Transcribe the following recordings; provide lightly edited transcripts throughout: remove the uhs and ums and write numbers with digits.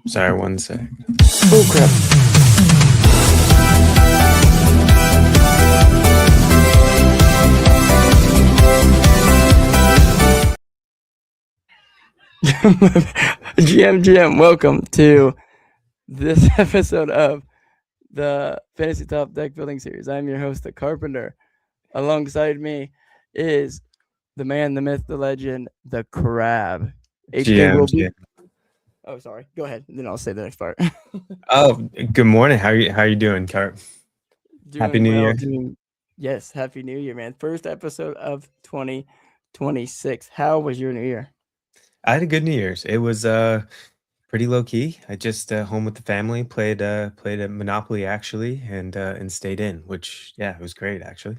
Sorry, one sec. Oh crap. GM, welcome to this episode of the Fantasy Top Deck Building Series. I'm your host, The Carpenter. Alongside me is the man, the myth, the legend, the Crab. HK will be. GM. Oh, sorry. Go ahead. Then I'll say the next part. Oh, good morning. How you doing, Carp? Happy Doing New well. Year. Yes. Happy New Year, man. First episode of 2026. How was your New Year? I had a good New Year's. It was pretty low key. I just home with the family, played a Monopoly actually, and stayed in, which yeah, it was great actually.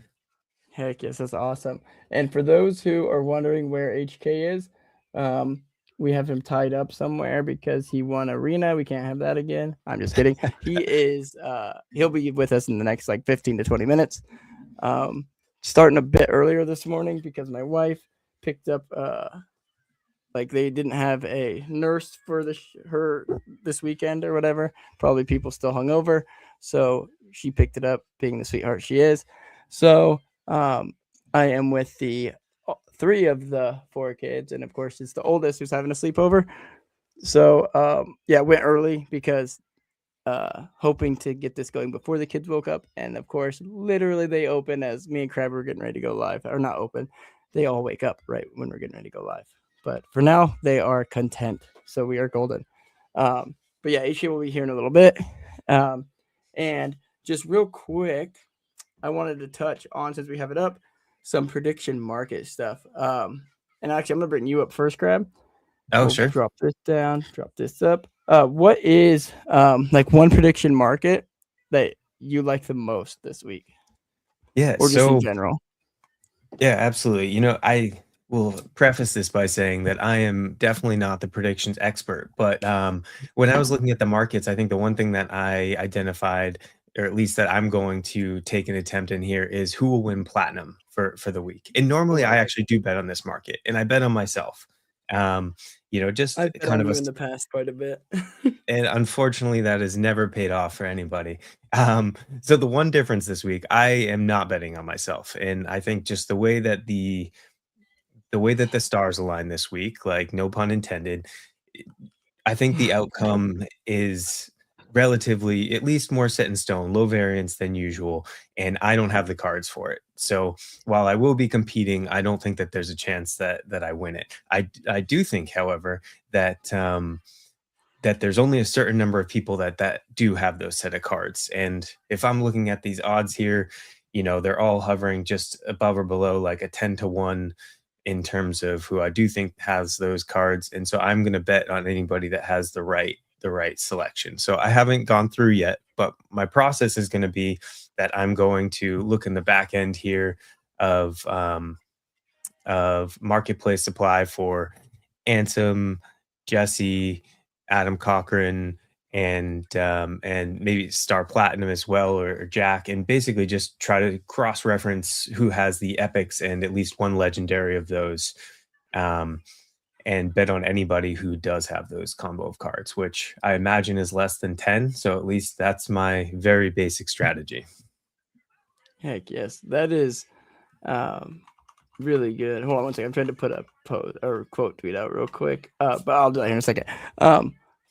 Heck yes, that's awesome. And for those who are wondering where HK is, um, we have him tied up somewhere because he won arena. We can't have that again. I'm just kidding. He'll be with us in the next like 15 to 20 minutes. Starting a bit earlier this morning because my wife picked up like they didn't have a nurse for her this weekend or whatever. Probably people still hung over, so she picked it up, being the sweetheart she is. So I am with the three of the four kids, and of course it's the oldest who's having a sleepover. So yeah, went early because hoping to get this going before the kids woke up, and of course, literally they open as me and Crab were getting ready to go live, or not open. They all wake up right when we're getting ready to go live. But for now, they are content, so we are golden. But yeah, HK will be here in a little bit. And just real quick, I wanted to touch on, since we have it up, some prediction market stuff. And actually, I'm gonna bring you up first, Crab. Oh, We'll sure. drop this down, drop this up. What is like one prediction market that you like the most this week, Yeah, or just in so general? yeah, absolutely. I will preface this by saying that I am definitely not the predictions expert, but when I was looking at the markets, I think the one thing that I identified, or at least that I'm going to take an attempt in here, is who will win platinum for the week. And Oh, normally I I like actually do bet on this market, and I bet on myself. Just I've bet kind on of a you in the past quite a bit. and unfortunately, that has never paid off for anybody. So the one difference this week, I am not betting on myself, and I think just the way that the stars align this week, like no pun intended, I think the outcome is relatively, at least more set in stone, low variance than usual, and I don't have the cards for it. So while I will be competing, I don't think that there's a chance that I win it. I do think, however, that there's only a certain number of people that do have those set of cards. And if I'm looking at these odds here, they're all hovering just above or below like a 10 to 1 in terms of who I do think has those cards. And so I'm going to bet on anybody that has the right selection. So I haven't gone through yet, but my process is going to be that I'm going to look in the back end here of marketplace supply for Ansem, Jesse, Adam Cochran, and maybe Star Platinum as well, or Jack, and basically just try to cross reference who has the epics and at least one legendary of those, um, and bet on anybody who does have those combo of cards, which I imagine is less than 10. So at least that's my very basic strategy. Heck yes, that is um, really good. Hold on one second. I'm trying to put a post or quote tweet out real quick. But I'll do that here in a second.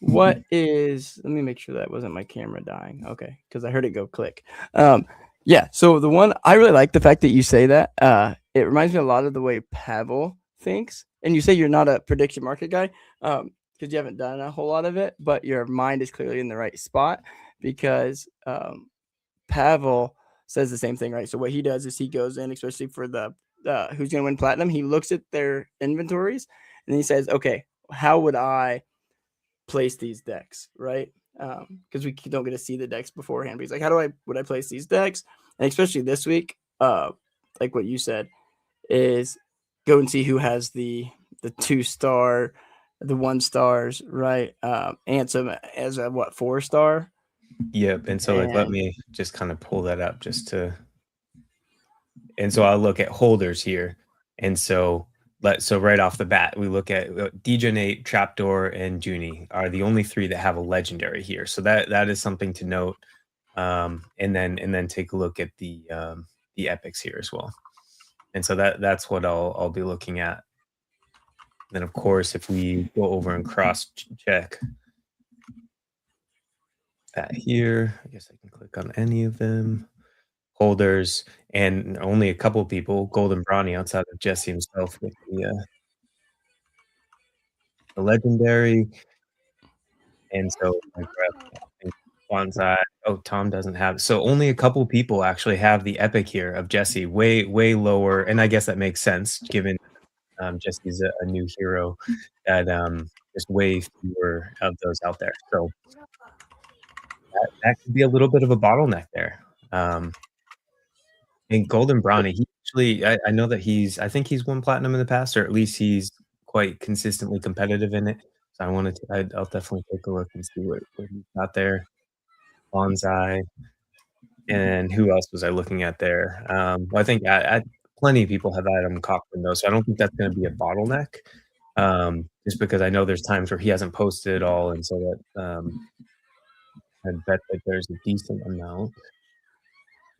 What is? Let me make sure that wasn't my camera dying. Okay, because I heard it go click. Yeah. So the one I really like the fact that you say that. It reminds me a lot of the way Pavel thinks. And you say you're not a prediction market guy, because you haven't done a whole lot of it, but your mind is clearly in the right spot because Pavel says the same thing, right? So what he does is he goes in, especially for the who's going to win platinum. He looks at their inventories and he says, okay, how would I place these decks, right? Because we don't get to see the decks beforehand. But he's like, would I place these decks? And especially this week, like what you said, is go and see who has the 2-star, the 1 stars, right? Ansem as a 4-star. Yep. And so like let And me just kind of pull that up just to, and so I'll look at holders here. And so so right off the bat, we look at Dejanate, Trapdoor, and Junie are the only 3 that have a legendary here. So that is something to note. And then take a look at the epics here as well. And so that's what I'll be looking at. Then of course, if we go over and cross check that here, I guess I can click on any of them. Holders, and only a couple people, Golden Brawny outside of Jesse himself with the legendary. And so like I think Bonsai. Oh, Tom doesn't have, so only a couple people actually have the epic here of Jesse, way lower, and I guess that makes sense given Jesse's a new hero that there's way fewer of those out there. So that could be a little bit of a bottleneck there. And Golden Brawny, he actually, I know that I think he's won platinum in the past, or at least he's quite consistently competitive in it. So I'll definitely take a look and see what he's got there. Bonsai, and who else was I looking at there? Well, I think plenty of people have Adam Cochran though, so I don't think that's going to be a bottleneck. Just because I know there's times where he hasn't posted at all, and so that I bet that there's a decent amount.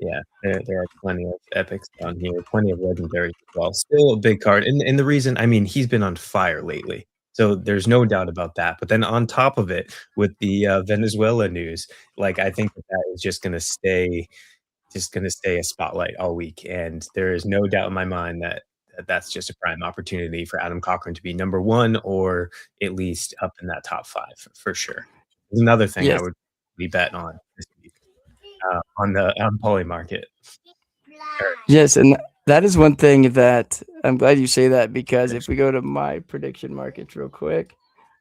Yeah, there are plenty of epics on here, plenty of legendaries as well. Still a big card, and the reason, I mean, he's been on fire lately, so there's no doubt about that. But then on top of it, with the Venezuela news, like I think that is just gonna stay a spotlight all week, and there is no doubt in my mind that that's just a prime opportunity for Adam Cochran to be number 1 or at least up in that top 5 for sure. There's another thing I would be betting on this week on the Poly market. Yes, and that is one thing that I'm glad you say that, because if we go to my prediction markets real quick,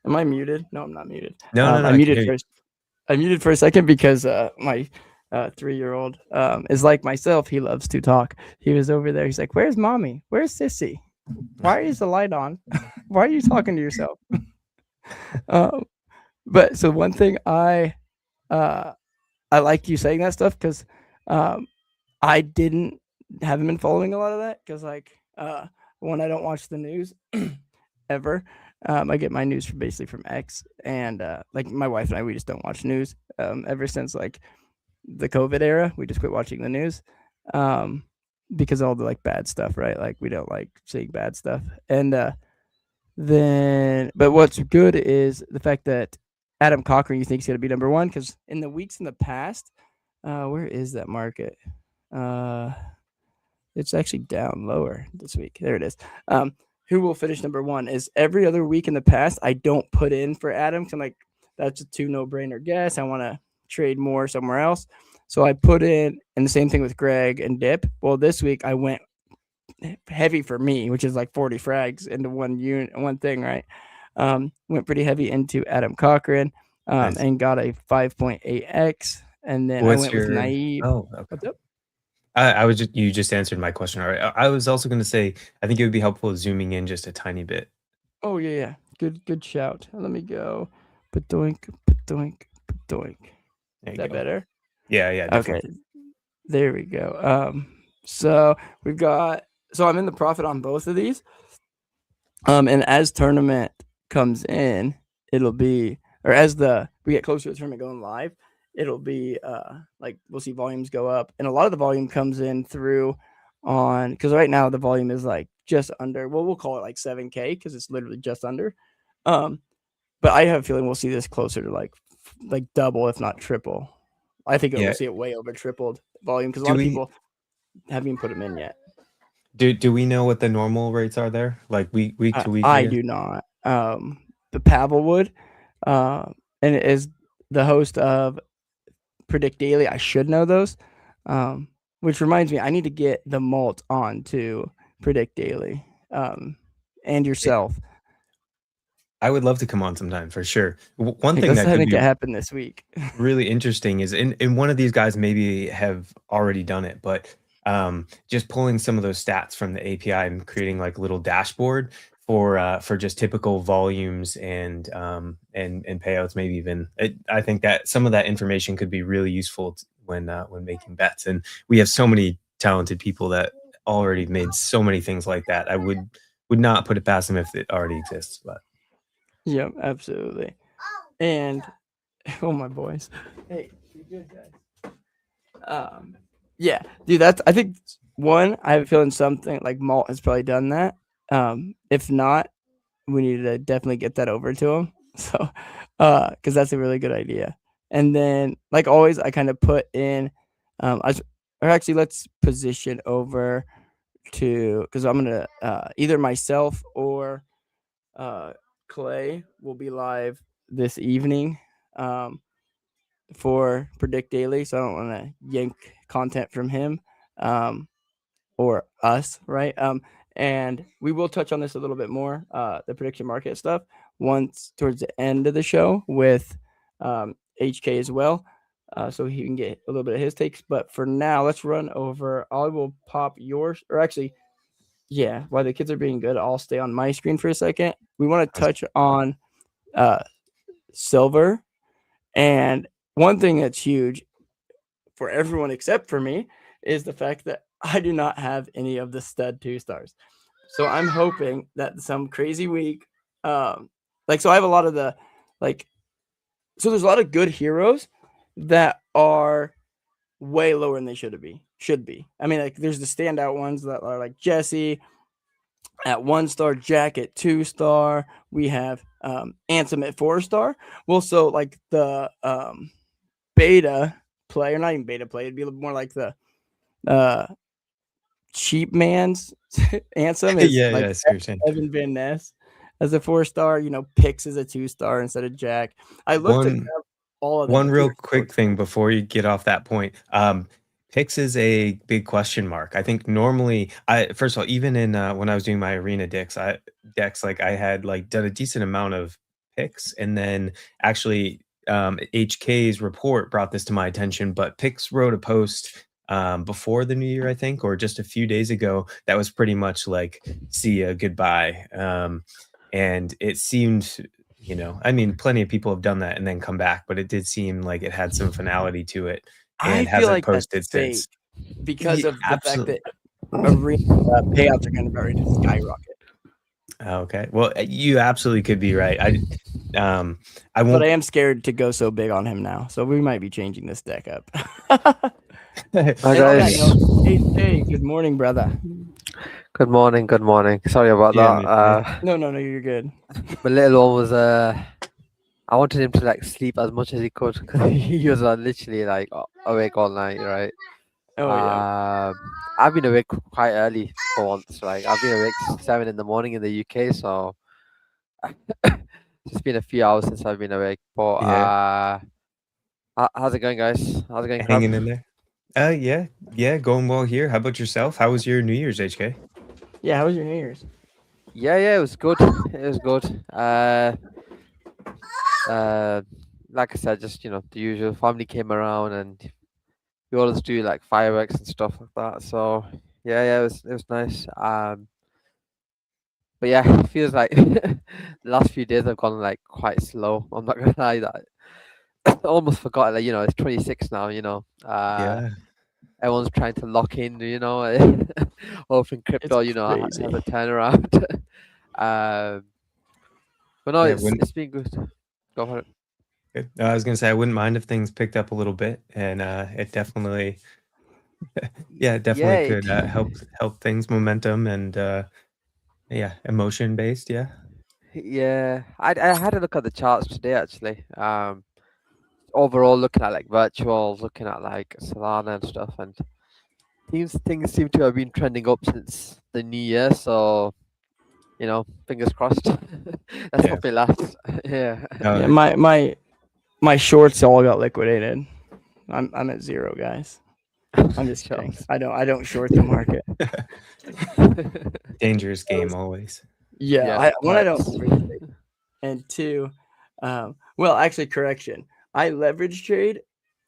am I muted? No, I'm not muted. No, I muted first. I muted for a second because my 3-year-old is like myself. He loves to talk. He was over there. He's like, "Where's mommy? Where's Sissy? Why is the light on? Why are you talking to yourself?" But so one thing I like you saying that stuff, because I haven't been following a lot of that, because like one, I don't watch the news ever. I get my news basically from X, and like my wife and I, we just don't watch news ever since like the COVID era. We just quit watching the news because all the like bad stuff, right? Like we don't like seeing bad stuff. And but what's good is the fact that Adam Cochran, you think he's going to be number 1, because in the weeks in the past, where is that market? It's actually down lower this week. There it is. Who will finish number 1 is every other week in the past. I don't put in for Adam because I'm like, that's a 2 no-brainer guess. I want to trade more somewhere else. So I put in, and the same thing with Greg and Dip. Well, this week I went heavy for me, which is like 40 frags into one thing, right? Went pretty heavy into Adam Cochran nice. And got a 5.8x. And then I went with Naive. Oh, okay. What's up? You just answered my question. All right. I was also going to say, I think it would be helpful zooming in just a tiny bit. Oh yeah. Good shout. Let me go. Doink. Is that better? Yeah. Definitely. Okay. There we go. So I'm in the profit on both of these. And as tournament comes in, it'll be, or as we get closer to the tournament going live, it'll be like we'll see volumes go up, and a lot of the volume comes in through on, because right now the volume is like just under, well, we'll call it like 7K because it's literally just under. But I have a feeling we'll see this closer to like double, if not triple. I think we'll see it way over tripled volume, because a lot of people haven't even put them in yet. Do we know what the normal rates are there? Like week to week? I do not. The Pavel would, and it is the host of Predict Daily. I should know those. Which reminds me, I need to get the Malt on to Predict Daily. And yourself. I would love to come on sometime for sure. One thing that could happen this week. Really interesting is, and one of these guys maybe have already done it, but just pulling some of those stats from the API and creating like a little dashboard for just typical volumes and payouts, maybe even. I think that some of that information could be really useful when making bets. And we have so many talented people that already made so many things like that. I would would not put it past him if it already exists. But Yep, absolutely. And oh my boys, hey, you good guys? Yeah, dude, that's I think I have a feeling something like Malt has probably done that. If not, we need to definitely get that over to him. So, because that's a really good idea. And then, like always, I kind of put in, or actually, let's position over to because I'm gonna either myself or Clay will be live this evening for Predict Daily. So I don't want to yank content from him or us, right? And we will touch on this a little bit more, the prediction market stuff, once towards the end of the show with HK as well. So he can get a little bit of his takes. But for now, let's run over. I will pop yours, or actually, yeah, while the kids are being good, I'll stay on my screen for a second. We want to touch on silver. And one thing that's huge for everyone except for me is the fact that I do not have any of the stud 2-stars. So I'm hoping that some crazy week, so I have a lot of the, so there's a lot of good heroes that are way lower than they should be. I mean, there's the standout ones that are like Jesse at 1-star, Jack at 2-star. We have Ansem at 4-star. Well, so like the beta play, or not even beta play, it'd be more like the cheap man's Ansem is Evan Van Ness as a 4-star. Pix is a 2-star instead of Jack. I looked at all of them. One real quick thing before you get off that point. Pix is a big question mark. I think normally, first of all, even in when I was doing my arena decks, I had done a decent amount of picks, and then actually HK's report brought this to my attention. But Pix wrote a post before the new year, I think, or just a few days ago, that was pretty much like, see ya, goodbye. And it seemed, I mean, plenty of people have done that and then come back, but it did seem like it had some finality to it. And I feel like posted since because of the fact that arena payouts are going to skyrocket. Okay, well, you absolutely could be right. I won't. But I am scared to go so big on him now, so we might be changing this deck up. Hi guys. Hey, good morning, brother. Good morning. Sorry about that. No, you're good. My little one was I wanted him to sleep as much as he could because he was literally awake all night, right? Oh yeah. I've been awake quite early for once. I've been awake 7 a.m. in the UK, so it's been a few hours since I've been awake. But how's it going, guys? How's it going? Hanging in there. Yeah, going well here. How about yourself? How was your New Year's, HK? Yeah, how was your New Year's? Yeah, it was good. Like I said, just the usual. Family came around and we always do fireworks and stuff like that. So yeah, it was nice. But yeah, it feels like the last few days have gone quite slow. I'm not gonna lie, that I almost forgot that it's 26 now. Yeah. Everyone's trying to lock in. Hoping crypto, has a turnaround. But no, it's been good. Go for it. Good. I was gonna say I wouldn't mind if things picked up a little bit, and it definitely, could help things momentum and emotion based. Yeah, I had a look at the charts today actually. Overall, looking at virtuals, looking at Solana and stuff, and things seem to have been trending up since the new year. So fingers crossed. That's what they last. Yeah. My shorts all got liquidated. I'm at 0, guys. I'm just kidding. I don't short the market. Dangerous game always. Yeah. I don't. And 2, well, actually, correction. I leverage trade,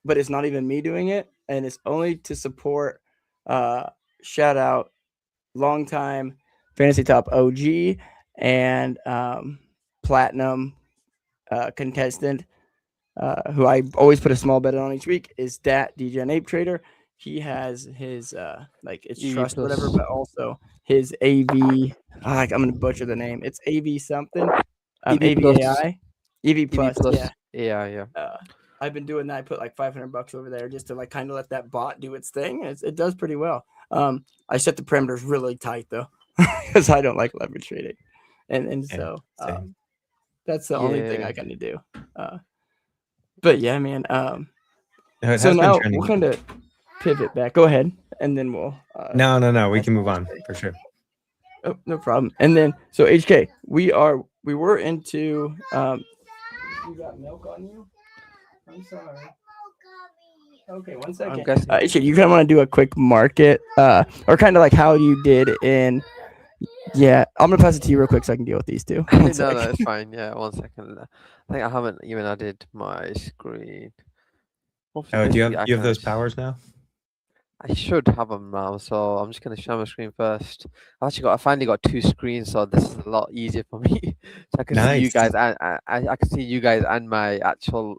but it's not even me doing it, and it's only to support. Shout out, longtime Fantasy Top OG and platinum contestant, who I always put a small bet on each week, is Dat DJ Ape Trader. he has his like it's EV trust whatever, plus. but also his AV. I'm gonna butcher the name. It's AV something. EV plus. AVAI. EV EV plus. plus. Yeah. Yeah. I've been doing that. I put like $500 over there just to like kind of let that bot do its thing. And it does pretty well. I set the parameters really tight though, because I don't like leverage trading, and Yeah, so same. that's the only thing Yeah. I kind of do. But yeah, man. No, it So has been now trending. we'll kind of pivot back. Go ahead, and then we'll. No, we ask can move on HK. for sure. Oh, no problem. And then so HK, we were into. You got milk on you? I'm sorry. Okay, one second. guessing- HK, you kind of want to do a quick market, or kind of like how you did in. Yeah, I'm gonna pass it to you real quick so I can deal with these two. One no, sec. it's fine. Yeah, 1 second. I think I haven't even added my screen. Hopefully Oh, this do you week have I you have can those act- powers now? I should have them now, so I'm just gonna share my screen first. I finally got 2 screens, so this is a lot easier for me. So I can see you Nice. guys, and I can see you guys and my actual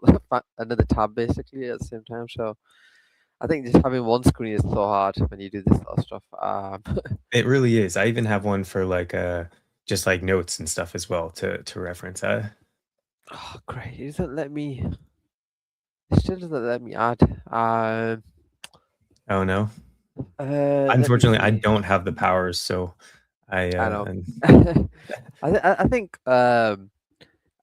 another tab basically at the same time. So I think just having one screen is so hard when you do this sort of stuff. It really is. I even have one for like just like notes and stuff as well to reference. Oh, great! It doesn't let me. It still doesn't let me add. Oh no. Let me Unfortunately, I see. don't have the powers, so I know. and I think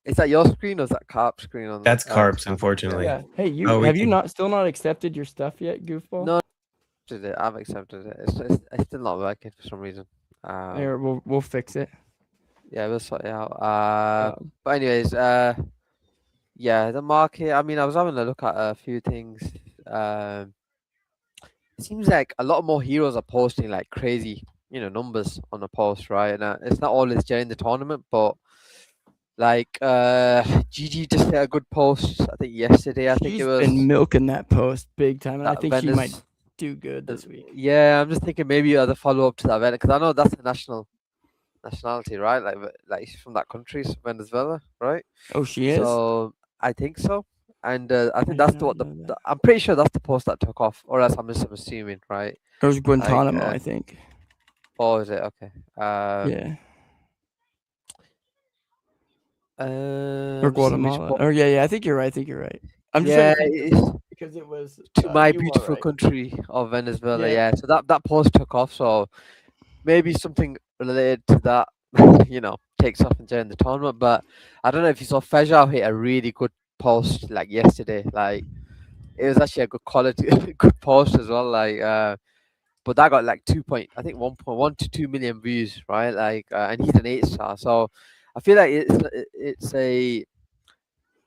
is that your screen or is that Carp's screen on that's the, Carp's, unfortunately. Yeah. Hey, you Oh, we have you can- not still not accepted your stuff yet, goofball? No, I've accepted it. It's still not working for some reason. Here, we'll fix it. Yeah, we'll sort it out. Um, But anyways, yeah, the market. I mean, I was having a look at a few things. It seems like a lot more heroes are posting like crazy, numbers on the post, right? And it's not always during the tournament, but like GG just hit a good post. I think yesterday. I think she's it was been milking that post big time, and I that think she might Venice- do good this week. Yeah, I'm just thinking maybe as a follow up to that event because I know that's a nationality, right? Like she's from that country, Venezuela, right? Oh, she is. So I think so, and I I think did that's not the know that. I'm pretty sure that's the post that took off, or else I'm assuming, right? It was Guantanamo, uh, I think. Or is it okay? Yeah, or Let me see which Guatemala. Or yeah, I think you're right. I'm just yeah, trying to think it's because it was to my you are beautiful right. country of Venezuela. Yeah. Yeah, so that post took off. So maybe something related to that, takes off during the tournament. But I don't know if you saw Fejao hit a really good post like yesterday. Like it was actually a good quality, good post as well. Like, but that got like 1.1 to 2 million views, right? Like, and he's an 8-star. So I feel like it's a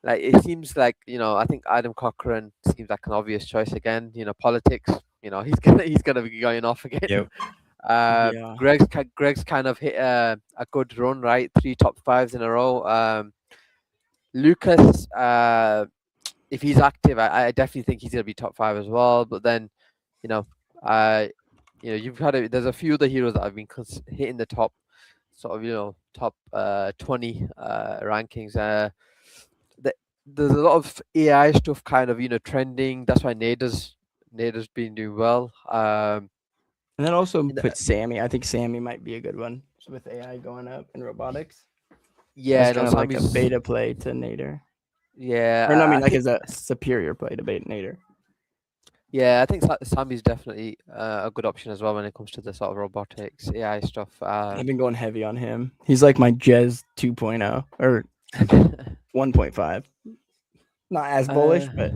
like it seems like I think Adam Cochran seems like an obvious choice again. Politics. He's gonna be going off again. Yep. Yeah. Greg's kind of hit a good run, right? 3 top 5s in a row. Lucas, if he's active, I definitely think he's gonna be top 5 as well. But then, you've had there's a few other heroes that have been hitting the top, sort of top 20 rankings. There's a lot of AI stuff kind of trending. That's why Nader's been doing well. And then also the- put Sammy. I think Sammy might be a good one with AI going up in robotics. Yeah, That's no, kind of like a Sammy's- beta play to Nader. Yeah, Or no, I mean like think- as a superior play to Nader. Yeah, I think Sammy's definitely a good option as well when it comes to the sort of robotics AI stuff. I've been going heavy on him. He's like my Jez 2.0 or 1.5. Not as bullish, but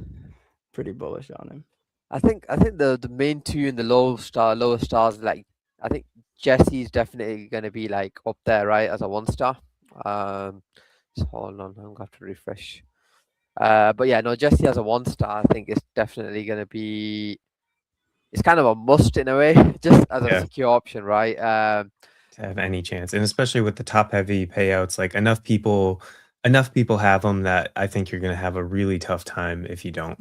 pretty bullish on him. I think the main two in the lower stars, like I think Jesse's definitely going to be like up there, right, as a 1-star. So hold on, I'm going to have to refresh. But yeah, no, Jesse as a 1-star, I think it's definitely going to be. It's kind of a must in a way, just as a secure option, right? To have any chance, and especially with the top heavy payouts, like enough people have them that I think you're going to have a really tough time if you don't.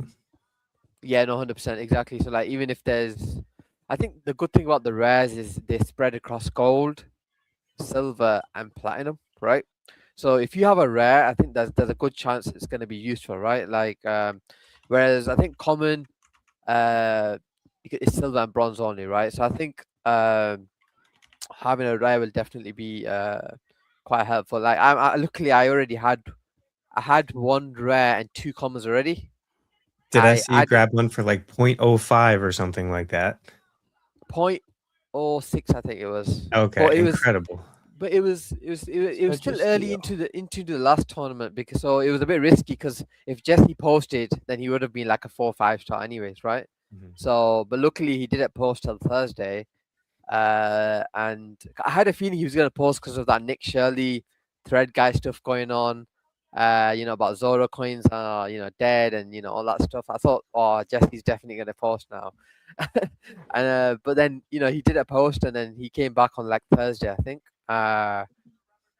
Yeah, no, 100%, exactly. So like, even if I think the good thing about the rares is they spread across gold, silver, and platinum, right? So if you have a rare, I think there's a good chance it's going to be useful, right? Like, whereas I think common, it's silver and bronze only, right? So I think having a rare will definitely be quite helpful. Like luckily I had one rare and 2 commons already. Did I see you I grab one for like 0.05 or something like that? 0.06, I think it was. Okay, But incredible. it was Such a still early steal. into the last tournament, because so it was a bit risky, because if Jesse posted, then he would have been like a 4-5 star anyways, right? Mhm. So, but luckily he didn't post till Thursday. And I had a feeling he was going to post because of that Nick Shirley thread guy stuff going on. About Zoro coins, dead, and all that stuff. I thought, oh, Jesse's definitely going to post now. And but then he did a post, and then he came back on like Thursday, I think.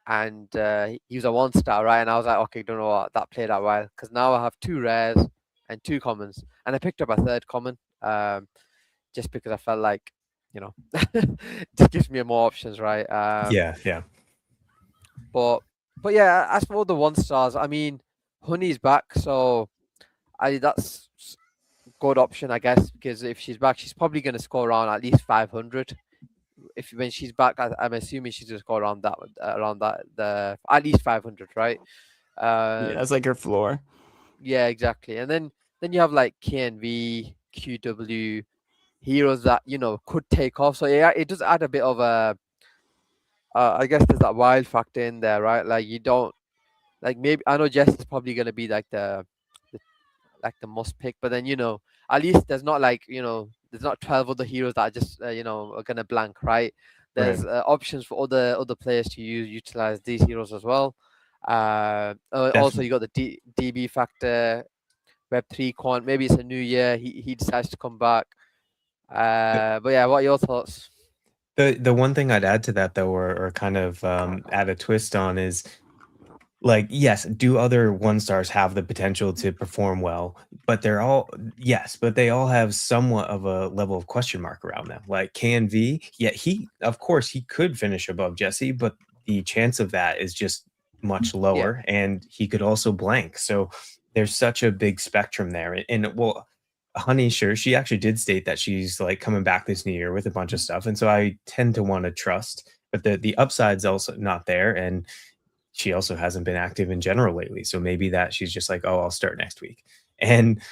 And he was a 1-star, right? And I was like, okay, don't know what, that played out well, because now I have 2 rares and 2 commons, and I picked up a 3rd common, just because I felt like, just gives me more options, right? Yeah. But yeah, as for the 1-stars, I mean, Honey's back, so that's good option, I guess, because if she's back, she's probably going to score around at least 500. When she's back, I'm assuming she's going to score around the at least 500, right? Yeah, that's like her floor. Yeah, exactly. And then you have like KNV, QW, heroes that could take off. So yeah, it does add a bit of a I guess there's that wild factor in there, right? Like you don't maybe I know Jess is probably gonna be like the must pick, but then at least there's not there's not 12 other heroes that are just are gonna blank, right? There's options for other players to utilize these heroes as well. Also you got the DB factor, Web3 quant. Maybe it's a new year. He decides to come back. But yeah, what are your thoughts? The one thing I'd add to that, though, or kind of add a twist on, is like, yes, do other 1-stars have the potential to perform well? But they all have somewhat of a level of question mark around them. Like KNV, yeah, of course he could finish above Jesse, but the chance of that is just much lower, and he could also blank. So there's such a big spectrum there. And well, Honey, sure, she actually did state that she's like coming back this new year with a bunch of stuff, and so I tend to want to trust. But the upside's also not there, and she also hasn't been active in general lately. So maybe that she's just like, oh, I'll start next week. And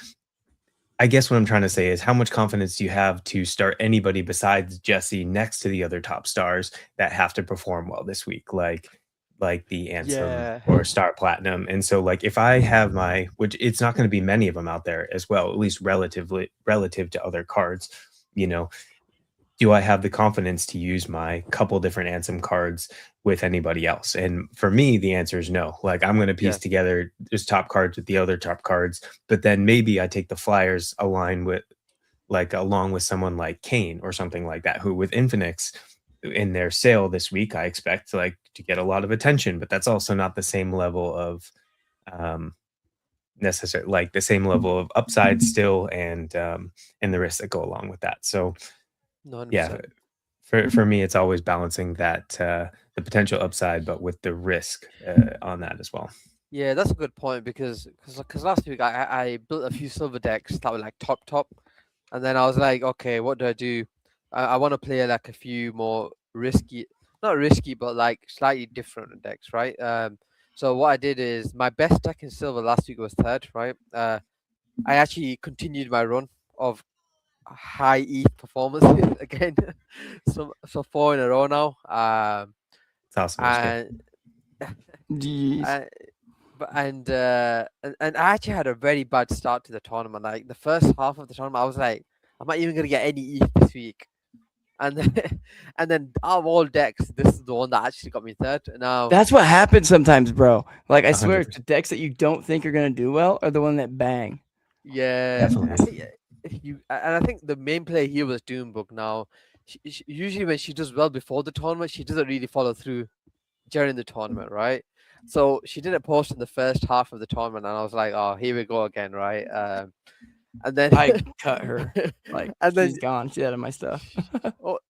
I guess what I'm trying to say is, how much confidence do you have to start anybody besides Jesse next to the other top stars that have to perform well this week, like the Ansem or Star Platinum? And so, like, if I have which it's not going to be many of them out there as well, at least relative to other cards, do I have the confidence to use my couple different Ansem cards with anybody else? And for me, the answer is no. Like, I'm going to piece together just top cards with the other top cards, but then maybe I take the Flyers along with someone like Kane or something like that, who with Infinix in their sale this week, I expect to get a lot of attention, but that's also not the same level of necessary, like the same level of upside still, and the risks that go along with that. So 100%. yeah, for me, it's always balancing that the potential upside, but with the risk on that as well. Yeah, that's a good point, because last week I built a few silver decks that were like top, and then I was like, okay, what do I do? I want to play like a few more not risky, but like slightly different decks, right? So what I did is, my best deck in silver last week was 3rd, right? I actually continued my run of high ETH performances again, so 4 in a row now. It's awesome. And Jeez. and I actually had a very bad start to the tournament. Like the first half of the tournament, I was like, I'm not even gonna get any ETH this week. And then out of all decks, this is the one that actually got me 3rd. Now That's what happens sometimes, bro. Like, I swear, 100%. the decks that you don't think are gonna do well are the one that bang. yeah, Definitely. and I think the main play here was Doombook. Now, usually when she does well before the tournament, she doesn't really follow through during the tournament, right? So she didn't post in the first half of the tournament, and I was like, oh, here we go again, right? And then I cut her. Like, and then she's gone. She's out of my stuff.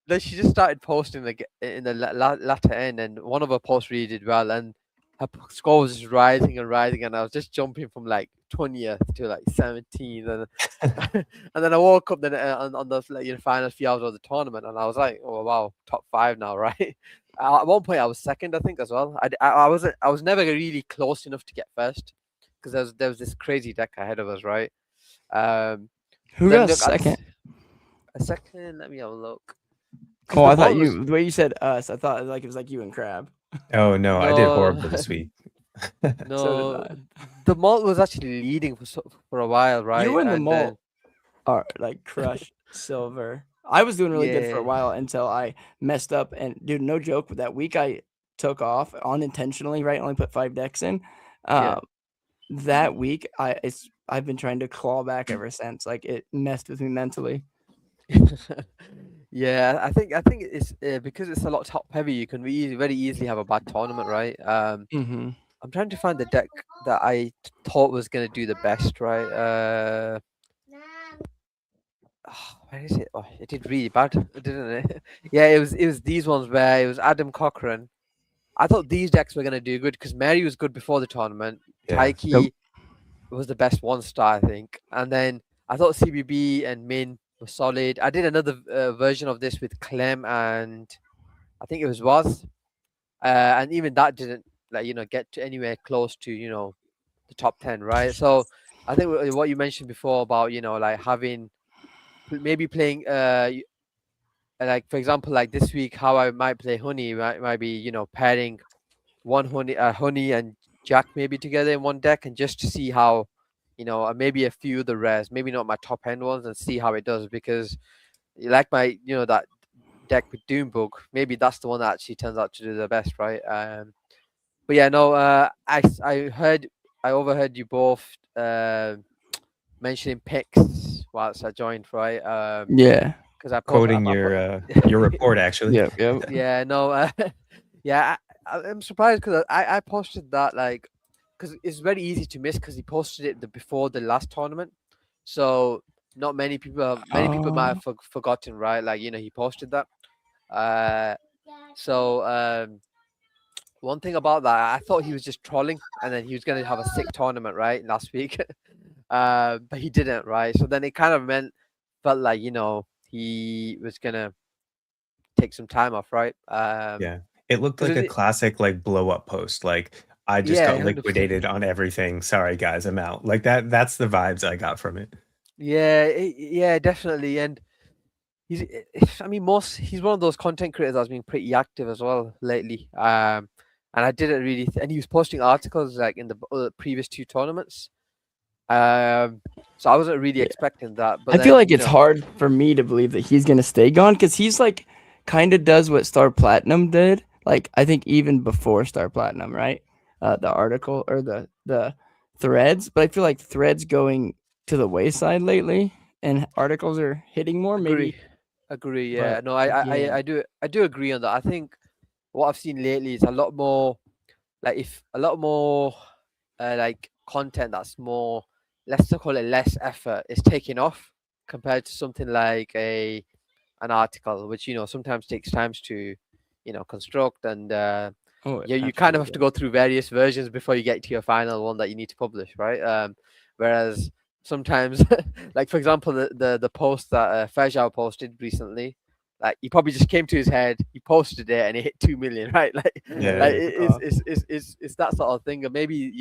then she just started posting in the latter end, and one of her posts really did well. And score was just rising and rising, and I was just jumping from like 20th to like 17th, and and then I woke up then on the final few hours of the tournament, and I was like, oh wow, top 5 now, right? At one point, I was second, I think, as well. I was never really close enough to get first because there was this crazy deck ahead of us, right? Who then got look, second? A second. Let me have a look. Oh, I thought malt was- you. The way you said us, I thought like it was like you and Crab. Oh no, I did No. horrible this week. No, So did I. the malt was actually leading for a while, right? You and the And malt then- are like crushed silver. I was doing really good for a Yeah. while until I messed up. And dude, no joke, that week I took off unintentionally, right? Only put 5 decks in. Yeah. That week I've been trying to claw back ever since. Like it messed with me mentally. Yeah, I think it's because it's a lot top heavy. You can very easily have a bad tournament, right? Mm-hmm. I'm trying to find the deck that I thought was gonna do the best, right? Where is it? Oh, it did really bad, didn't it? Yeah, it was these ones where it was Adam Cochran. I thought these decks were gonna do good because Mary was good before the tournament. Yeah. Taiki was the best 1-star, I think, and then I thought CBB and Min was solid. I did another version of this with Clem and I think it was Waz, and even that didn't get to anywhere close to the top 10, right? So I think what you mentioned before about like having maybe playing like for example like this week how I might play Honey might be pairing one Honey and Jack maybe together in one deck and just to see how maybe a few of the rares, maybe not my top end ones, and see how it does because like my that deck with Doombug, maybe that's the one that actually turns out to do the best, right? But yeah, no, I overheard you both mentioning picks whilst I joined, right? Yeah. Because I Quoting your report actually. Yeah. yeah, no, yeah, I'm surprised because I posted that like because it's very easy to miss because he posted it before the last tournament, so not many people might have forgotten, right? Like he posted that. So one thing about that, I thought he was just trolling, and then he was going to have a sick tournament, right, last week, but he didn't, right? So then it kind of felt like he was gonna take some time off, right? Yeah. It looked 'cause like a it- classic like blow up post. Like I just Yeah, got 100%. liquidated on everything. Sorry guys, I'm out. Like that's the vibes I got from it. Yeah, definitely, and he's one of those content creators that's been pretty active as well lately. And I didn't really, and he was posting articles like in the previous 2 tournaments. So I wasn't really expecting that. But I feel then, like it's hard for me to believe that he's gonna stay gone because he's like kind of does what Star Platinum did. Like I think even before Star Platinum, right? The article or the threads, but I feel like threads going to the wayside lately, and articles are hitting more. Maybe Agree. Yeah. but No, again- I do agree on that. I think what I've seen lately is a lot more like content that's more, let's just call it less effort, is taking off compared to something like an article, which sometimes takes times to construct, and you kind of have to go through various versions before you get to your final one that you need to publish, right? Whereas sometimes like for example the post that Fejao posted recently, like he probably just came to his head, he posted it and it hit 2 million, right? Like, Yeah. like it's that sort of thing, or maybe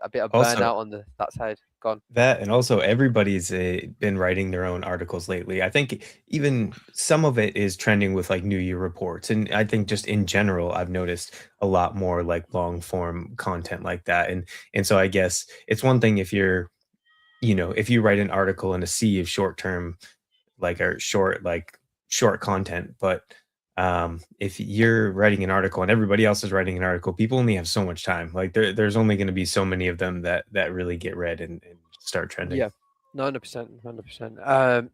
a bit of Also- burnout on that side. Gone. That and also everybody's been writing their own articles lately. I think even some of it is trending with like New Year reports, and I think just in general, I've noticed a lot more like long form content like that. And so I guess it's one thing if you're, if you write an article in a sea of short term, like or short content, but if you're writing an article and everybody else is writing an article, people only have so much time. Like there's only going to be so many of them that really get read and start trending. Yeah, 100%.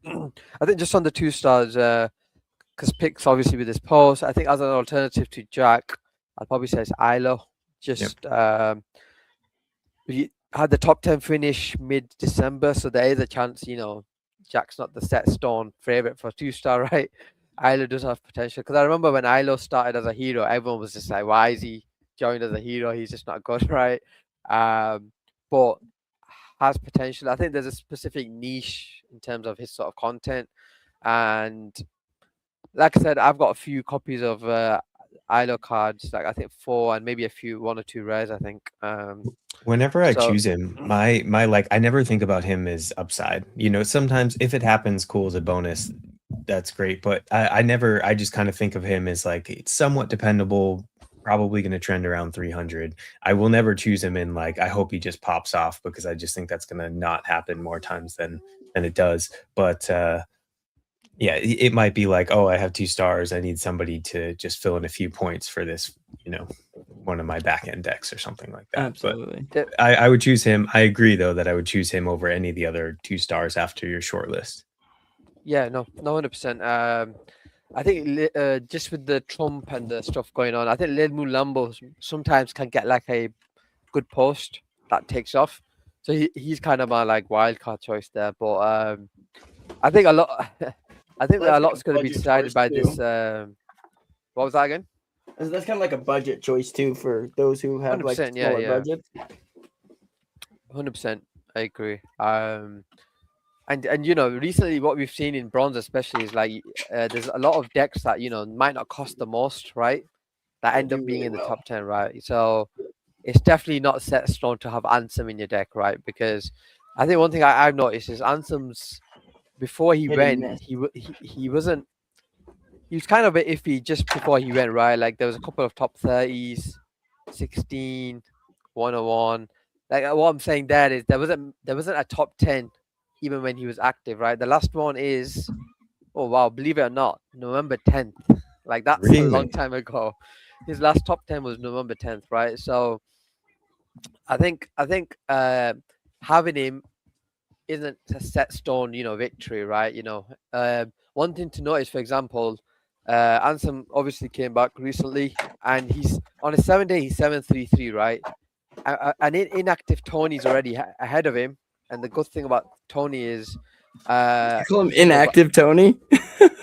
I think just on the 2 stars, because picks obviously with this post, I think as an alternative to Jack, I'd probably say it's Ilo. Just we had the top 10 finish mid-December, so there is a chance, Jack's not the set stone favorite for 2-star, right? Ilo does have potential, because I remember when Ilo started as a hero, everyone was just like, why is he joined as a hero. He's just not good, right? But has potential. I think there's a specific niche in terms of his sort of content, and like I said, I've got a few copies of ILO cards, like I think 4 and maybe one or 2 rares, I think. Whenever I So choose him, my like I never think about him as upside. Sometimes if it happens, cool as a bonus, that's great. But I just kind of think of him as like it's somewhat dependable, probably going to trend around 300. I will never choose him in like I hope he just pops off because I just think that's going to not happen more times than it does. But yeah, it might be like, oh, I have 2 stars. I need somebody to just fill in a few points for this, one of my back end decks or something like that. Absolutely. But I would choose him. I agree though that I would choose him over any of the other 2 stars after your short list. yeah, no, 100%. I think just with the Trump and the stuff going on, I think Lil Moon Lambo sometimes can get like a good post that takes off. So he's kind of my like wild card choice there. But I think a lot. I think that a lot's going to be decided by this. What was that again? That's kind of like a budget choice too for those who have like 100%, smaller yeah. budgets. 100%, I agree. And recently what we've seen in bronze especially is like there's a lot of decks that might not cost the most, right? That end up being in the top 10, right? So it's definitely not set stone to have Ansem in your deck, right? Because I think one thing I've noticed is Ansem's before he went, he wasn't. He was kind of a bit iffy just before he went, right? Like there was a couple of top 30s, 16, 101. Like what I'm saying there is there wasn't a top 10 even when he was active, right? The last one is, oh wow, believe it or not, November 10th. Like that's a long time ago. His last top 10 was November 10th, right? So I think having him isn't a set stone, victory, right? One thing to notice, for example, Ansem obviously came back recently, and he's on a 7-day, he's 733, right? And inactive Tony's already ahead of him. And the good thing about Tony is, you call him inactive Tony.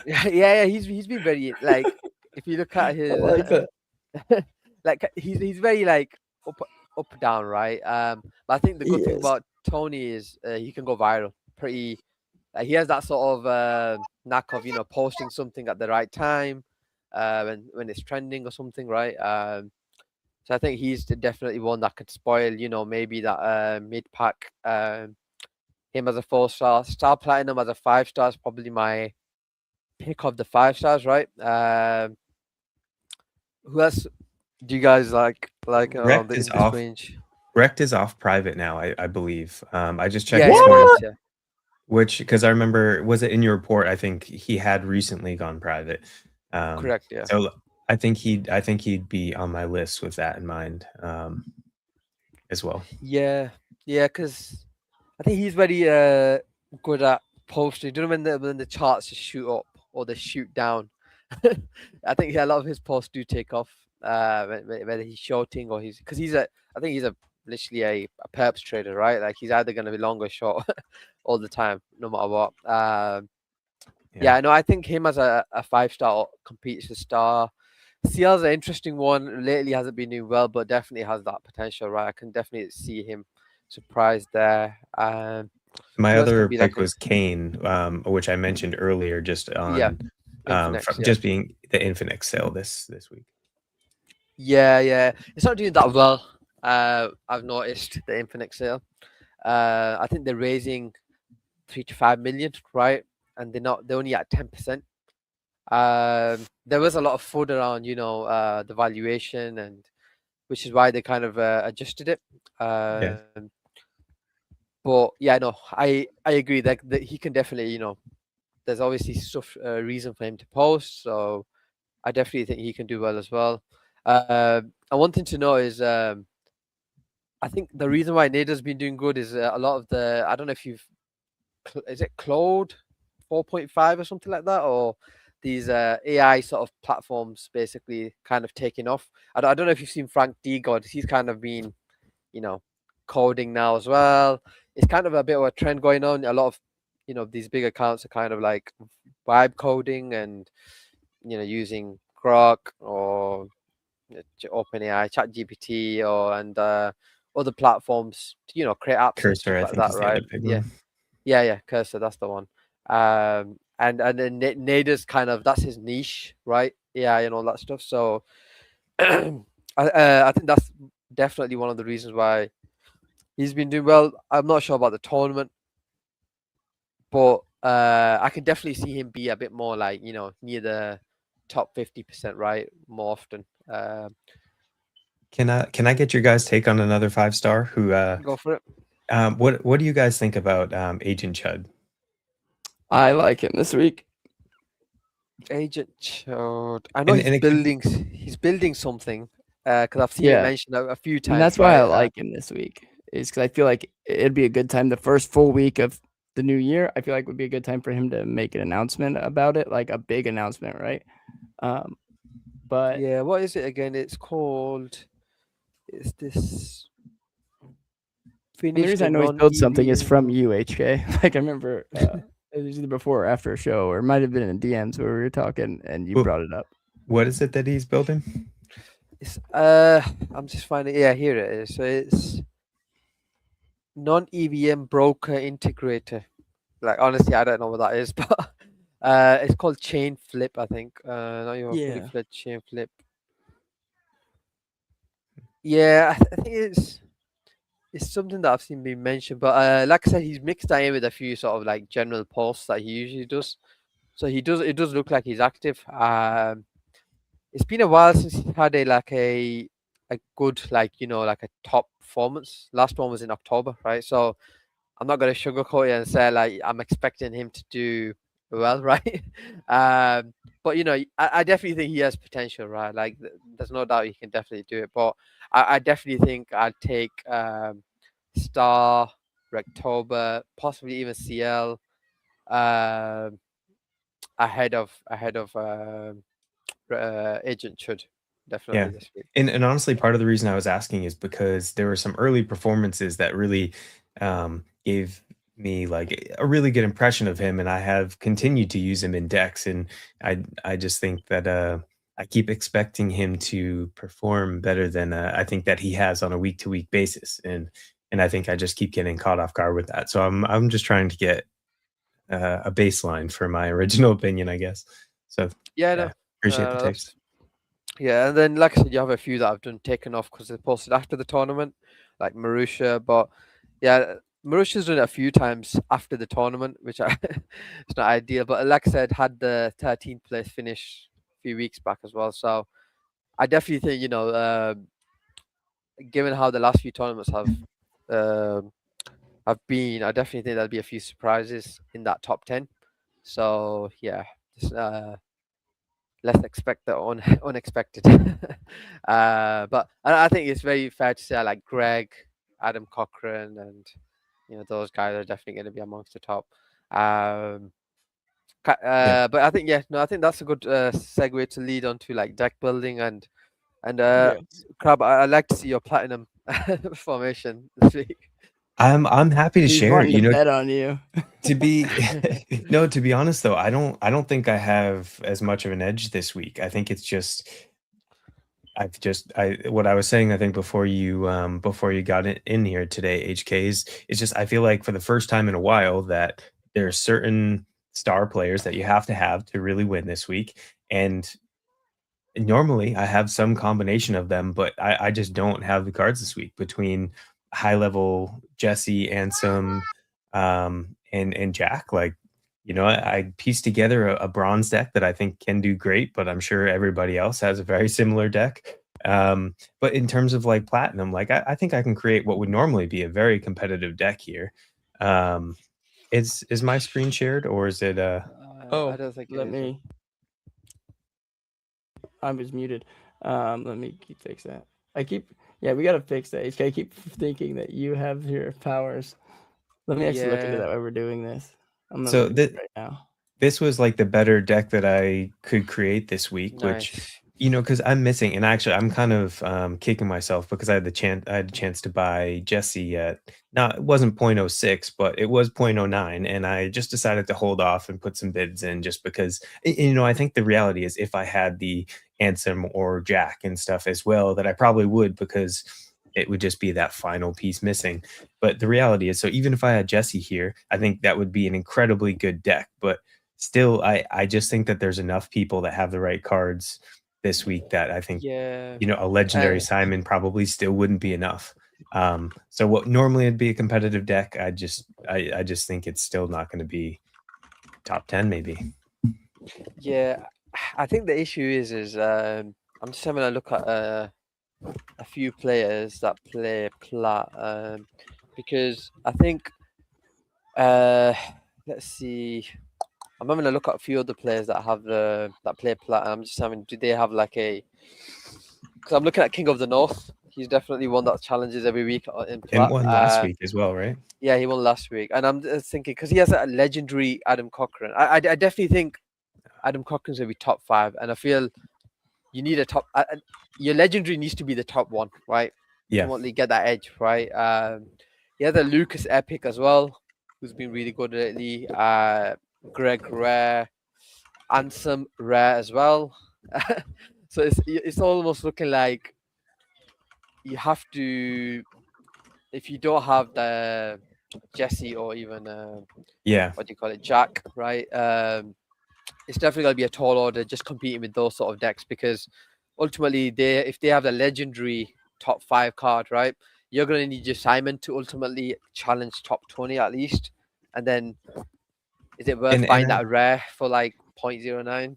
yeah, he's been very like. If you look at his, like he's very like up down, right? But I think the good thing about Tony is he can go viral pretty. He has that sort of knack of posting something at the right time when it's trending or something, right? So I think he's definitely one that could spoil, maybe that mid pack. Him as a 4-star, Star Platinum as a 5-star is probably my pick of the 5 stars, right? Who else do you guys like around this range? Wrecked is off private now, I believe. I just checked this morning. Yeah. Which, because I remember, was it in your report? I think he had recently gone private. Correct. Yeah. So I think he'd be on my list with that in mind, as well. Yeah, because I think he's very good at posting. Do you know when the charts just shoot up or they shoot down? I think a lot of his posts do take off. Whether he's shorting or because I think he's literally a perps trader, right? Like he's either going to be long or short all the time, no matter what. Yeah, no, I think him as a 5-star competes a star. CL's an interesting one. Lately hasn't been doing well, but definitely has that potential, right? I can definitely see him surprised there. My other pick was Kane, which I mentioned earlier, just on just being the Infinix sale this week. Yeah, it's not doing that well. I've noticed the Infinix sale. I think they're raising 3 to 5 million, right? And they're only at 10%. There was a lot of FUD around, the valuation, and which is why they kind of adjusted it. But yeah, no, I agree that he can definitely, there's obviously reason for him to post, so I definitely think he can do well as well. And one thing to know is, I think the reason why Nader's been doing good is a lot of I don't know if is it Claude 4.5 or something like that, or these AI sort of platforms basically kind of taking off. I don't know if you've seen Frank D-God. He's kind of been, coding now as well. It's kind of a bit of a trend going on. A lot of, these big accounts are kind of like vibe coding and, using Grok or OpenAI, ChatGPT, and other platforms to create apps and Cursor, stuff I like think, that, is the right? other big Yeah, one. yeah, Cursor, that's the one. And then Nader's kind of that's his niche, right? AI and all that stuff. So I think that's definitely one of the reasons why he's been doing well. I'm not sure about the tournament, but I can definitely see him be a bit more like near the top 50%, right? More often. Can I get your guys' take on another 5-star who Go for it. what do you guys think about Agent Chud? I like him this week. Agent Chode. I know And it could be, he's building something because I've seen it Yeah, mentioned a few and times, that's why I right? like him this week. Is because I feel like it'd be a good time. The first full week of the new year, I feel like would be a good time for him to make an announcement about it, like a big announcement, right? But Yeah, what is it again? It's called. It's this and the finished reason I the know he's built something is non-EVM. from you, HK. Like I remember it was either before or after a show, or it might have been in DMs where we were talking and you Well, brought it up. what is it that he's building? It's I'm just finding. Yeah, here it is. So it's non-EVM broker integrator. Like honestly, I don't know what that is, but it's called Chain Flip, I think. Not your fully Yeah. fledged Chain Flip. Yeah, I think it's something that I've seen being mentioned, but like I said, he's mixed that in with a few sort of like general posts that he usually does. So it does look like he's active. It's been a while since he had a good like like a top performance. Last one was in October, right? So I'm not gonna sugarcoat it and say like I'm expecting him to do well, right? But I definitely think he has potential, right? Like there's no doubt he can definitely do it. But I definitely think I'd take Star, Rectober, possibly even CL um ahead of Agent Chud definitely Yeah. this week. And honestly, part of the reason I was asking is because there were some early performances that really gave me like a really good impression of him, and I have continued to use him in decks, and I just think that I keep expecting him to perform better than I think that he has on a week to week basis, and I think I just keep getting caught off guard with that. So I'm just trying to get a baseline for my original opinion, I guess. So Yeah, yeah, no, appreciate the takes. yeah, and then like I said, you have a few that I've done taken off because they posted after the tournament, like Marusha. But yeah, Marusha's done it a few times after the tournament, which it's not ideal. But like I said, had the 13th place finish a few weeks back as well. So I definitely think given how the last few tournaments have been, I definitely think there'll be a few surprises in that top 10. So yeah, just, let's expect the unexpected. But I think it's very fair to say I like Greg, Adam Cochran, and those guys are definitely going to be amongst the top. Yeah. But I think I think that's a good segue to lead on to like deck building and Yeah. Crab. I'd like to see your platinum formation this week. I'm happy to He's share. wanting to bet on you. To be no, to be honest though, I don't think I have as much of an edge this week. I think it's just I what I was saying, I think before you got in here today, HK is it's just I feel like for the first time in a while that there are certain star players that you have to really win this week. And normally I have some combination of them, but I just don't have the cards this week between high level Jesse, Ansem, and Jack. Like, I pieced together a bronze deck that I think can do great, but I'm sure everybody else has a very similar deck. But in terms of like platinum, like I think I can create what would normally be a very competitive deck here. Is my screen shared or is it Oh, I don't think it let is. me. I was muted. Let me fix that. Yeah, we gotta fix that. HK, I keep thinking that you have your powers. Let me actually look into that while we're doing this. I'm gonna So look at it right now. this was like the better deck that I could create this week, which Nice. because I'm missing, and actually I'm kind of kicking myself because I had a chance to buy Jesse at it wasn't 0.06, but it was 0.09, and I just decided to hold off and put some bids in just because I think the reality is if I had the Ansem or Jack and stuff as well that I probably would, because it would just be that final piece missing. But the reality is, so even if I had Jesse here, I think that would be an incredibly good deck. But still, I just think that there's enough people that have the right cards this week that I think, Yeah. a legendary Simon probably still wouldn't be enough. So what normally would be a competitive deck, I just think it's still not going to be top 10 maybe. Yeah, I think the issue is I'm just having a look at a few players that play plat, because I think let's see, I'm having a look at a few other players that have that play plat, and I'm just having, do they have like a? Because I'm looking at King of the North. He's definitely one that challenges every week in plat. And one last week as well, right? Yeah, he won last week, and I'm just thinking because he has a legendary Adam Cochran. I definitely think Adam Cochran's gonna be top 5, and I feel you need a top. Your legendary needs to be the top one, right? Yeah. Ultimately, get that edge, right? He has a Lucas Epic as well, who's been really good lately. Greg Rare, Ansem Rare as well. So it's almost looking like you have to, if you don't have the Jesse or even Yeah. what do you call it, Jack, right? It's definitely going to be a tall order just competing with those sort of decks, because ultimately if they have the legendary top 5 card, right, you're going to need your Simon to ultimately challenge top 20 at least. And then is it worth buying that rare for like 0.09?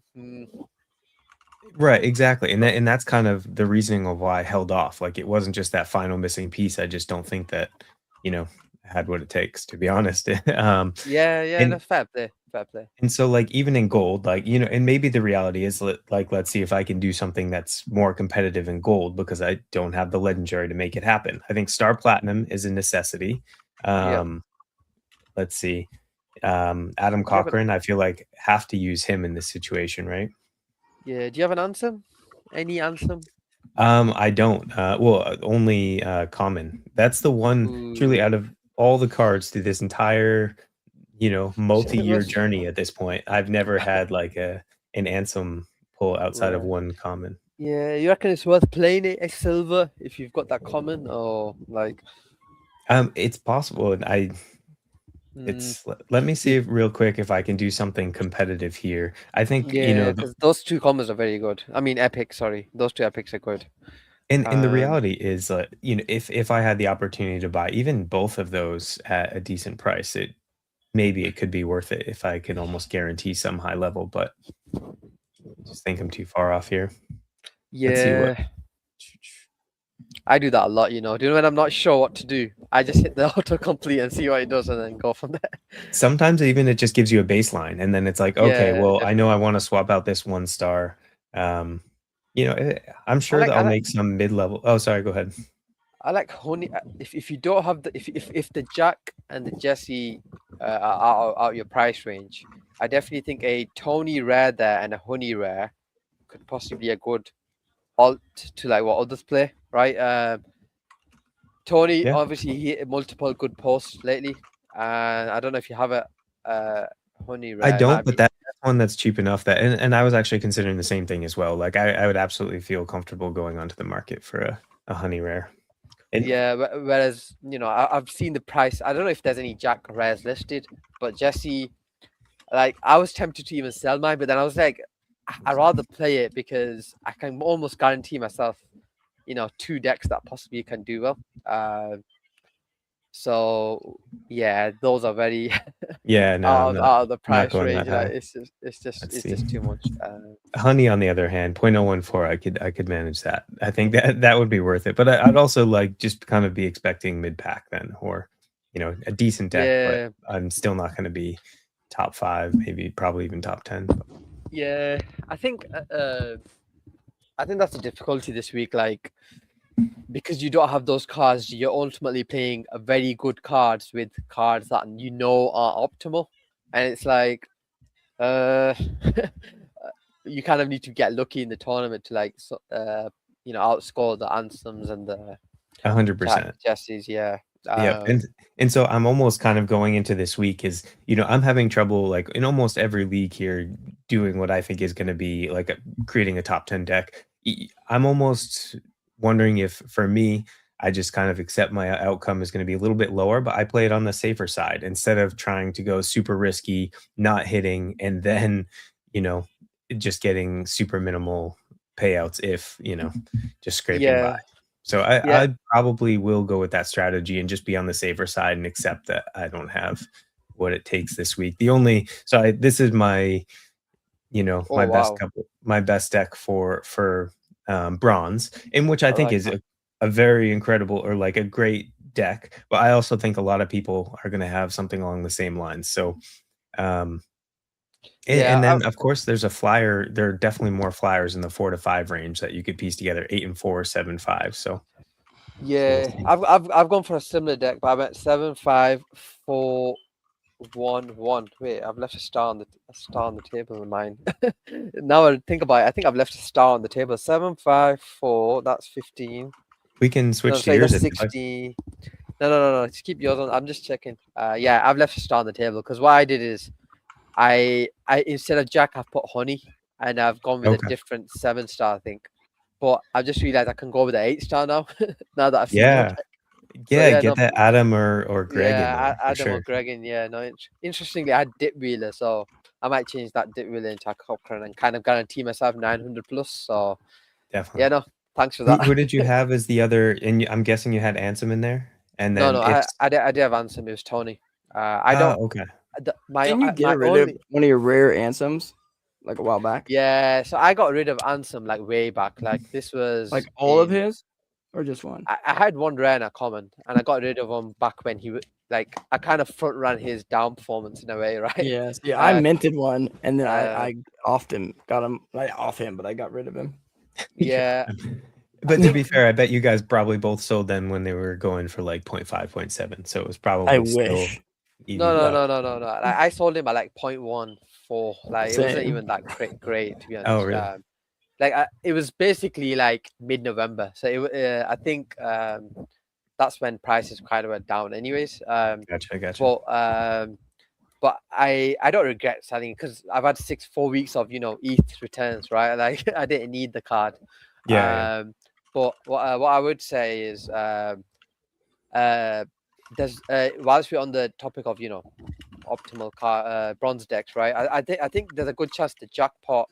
Right, exactly. And that's kind of the reasoning of why I held off. Like, it wasn't just that final missing piece. I just don't think that, had what it takes, to be honest. Yeah, and, that's fair play. Fair play. And so, like, even in gold, like, and maybe the reality is, like, let's see if I can do something that's more competitive in gold, because I don't have the legendary to make it happen. I think Star Platinum is a necessity. Let's see. Adam Cochran, I feel like have to use him in this situation, right? Yeah. Do you have an Ansem? Any Ansem? I don't. Well, only common. That's the one truly out of all the cards through this entire, multi-year journey at this point. I've never had like an Ansem pull outside of one common. Yeah, you reckon it's worth playing it as silver if you've got that common, or like? It's possible, and let me see real quick if I can do something competitive here. I think because those 2 commons are very good. I mean, epic. Sorry, those 2 epics are good. And the reality is, if I had the opportunity to buy even both of those at a decent price, maybe it could be worth it if I could almost guarantee some high level. But I just think I'm too far off here. Yeah. I do that a lot, when I'm not sure what to do, I just hit the autocomplete and see what it does and then go from there. Sometimes even it just gives you a baseline, and then it's like, okay, well, definitely. I know I want to swap out this 1 star. I'm sure that I'll make some mid-level. Oh, sorry, go ahead. I like honey. If you don't have the if the Jack and the Jesse are out your price range, I definitely think a Tony rare there and a honey rare could possibly be a good alt to like what others play, right? Tony, obviously he hit multiple good posts lately, and I don't know if you have a honey rare. I don't, but that's one that's cheap enough that, and I was actually considering the same thing as well. Like, I would absolutely feel comfortable going onto the market for a honey rare. Yeah, whereas I've seen the price. I don't know if there's any Jack rares listed, but Jesse, like, I was tempted to even sell mine, but then I was like, I'd rather play it because I can almost guarantee myself, 2 decks that possibly can do well. So yeah, those are very out of the price range. It's just too much. Honey, on the other hand, 0.014, I could manage that. I think that would be worth it. But I'd also like just kind of be expecting mid pack then, or a decent deck. But I'm still not going to be top 5, maybe probably even top 10. Yeah, I think that's the difficulty this week. Like, because you don't have those cards, you're ultimately playing a very good cards with cards that are optimal, and it's like you kind of need to get lucky in the tournament to outscore the Ansems and the 100%. Jesses. Yeah, Yeah, and so I'm almost kind of going into this week is, I'm having trouble like in almost every league here doing what I think is going to be like creating a top 10 deck. I'm almost wondering if for me, I just kind of accept my outcome is going to be a little bit lower, but I play it on the safer side instead of trying to go super risky, not hitting, and then, you know, just getting super minimal payouts if, just scraping by. Yeah, So yeah, I probably will go with that strategy and just be on the safer side and accept that I don't have what it takes this week. This is my, oh wow, my best deck for bronze, in which I I think like is that. a very incredible or like a great deck. But I also think a lot of people are going to have something along the same lines. So, um, and Yeah, then of course there's a flyer. There are definitely more flyers in the 4 to 5 range that you could piece together 8 and 4, 7, 5. So we'll yeah, see. I've gone for a similar deck, but I'm at 7-5-4-1-1. Wait, I've left a star on the table in mine. Now I think about it, I think I've left a star on the table. 7-5-4. That's 15. We can No, switch to sorry, yours that's if you like. 60. No. Just keep yours on. I'm just checking. Yeah, I've left a star on the table because what I did is I instead of Jack, I've put Honey, and I've gone with a Okay. different 7-star, I think. But I've just realized I can go with the 8-star now. Now that I've seen your Yeah. deck. So Yeah, yeah, get no, that Adam or Greg in yeah, there for Adam or sure. Gregan, yeah, no. Interestingly, I had Dip Wheeler, so I might change that Dip Wheeler into a Cochrane and kind of guarantee myself 900 plus. So yeah, Definitely. no, thanks for Who that. did you have as the other and I'm guessing you had Ansem in there? And No, then no, if I did have Ansem. It was Tony. I don't. okay. Didn't you get My rid of only. one of your rare Ansems like a while back? Yeah, so I got rid of Ansem like way back. Like this Like was all of in. his, or just one? I had one rare and a common, and I got rid of him back when he was like I kind of front ran his down performance in a way, right? Yes. Yeah, I minted one, and then Uh, I offed him, got him like off him, but I got rid of him. yeah, Yeah. I But to be think fair, I bet you guys probably both sold them when they were going for like 0.5, 0.7. So it was I probably still wish. no, evened no, out. no, no, no, no. Like, I sold him at like 0.14. Like it wasn't Same. even that great to be Oh, honest. really? Like it was basically like mid-November, so I think that's when prices kind of went down, anyways. Gotcha. But I don't regret selling because I've had 4 weeks of ETH returns, right? Like I didn't need the card. Yeah. But what I would say is there's whilst we're on the topic of optimal bronze decks, right? I think there's a good chance the jackpot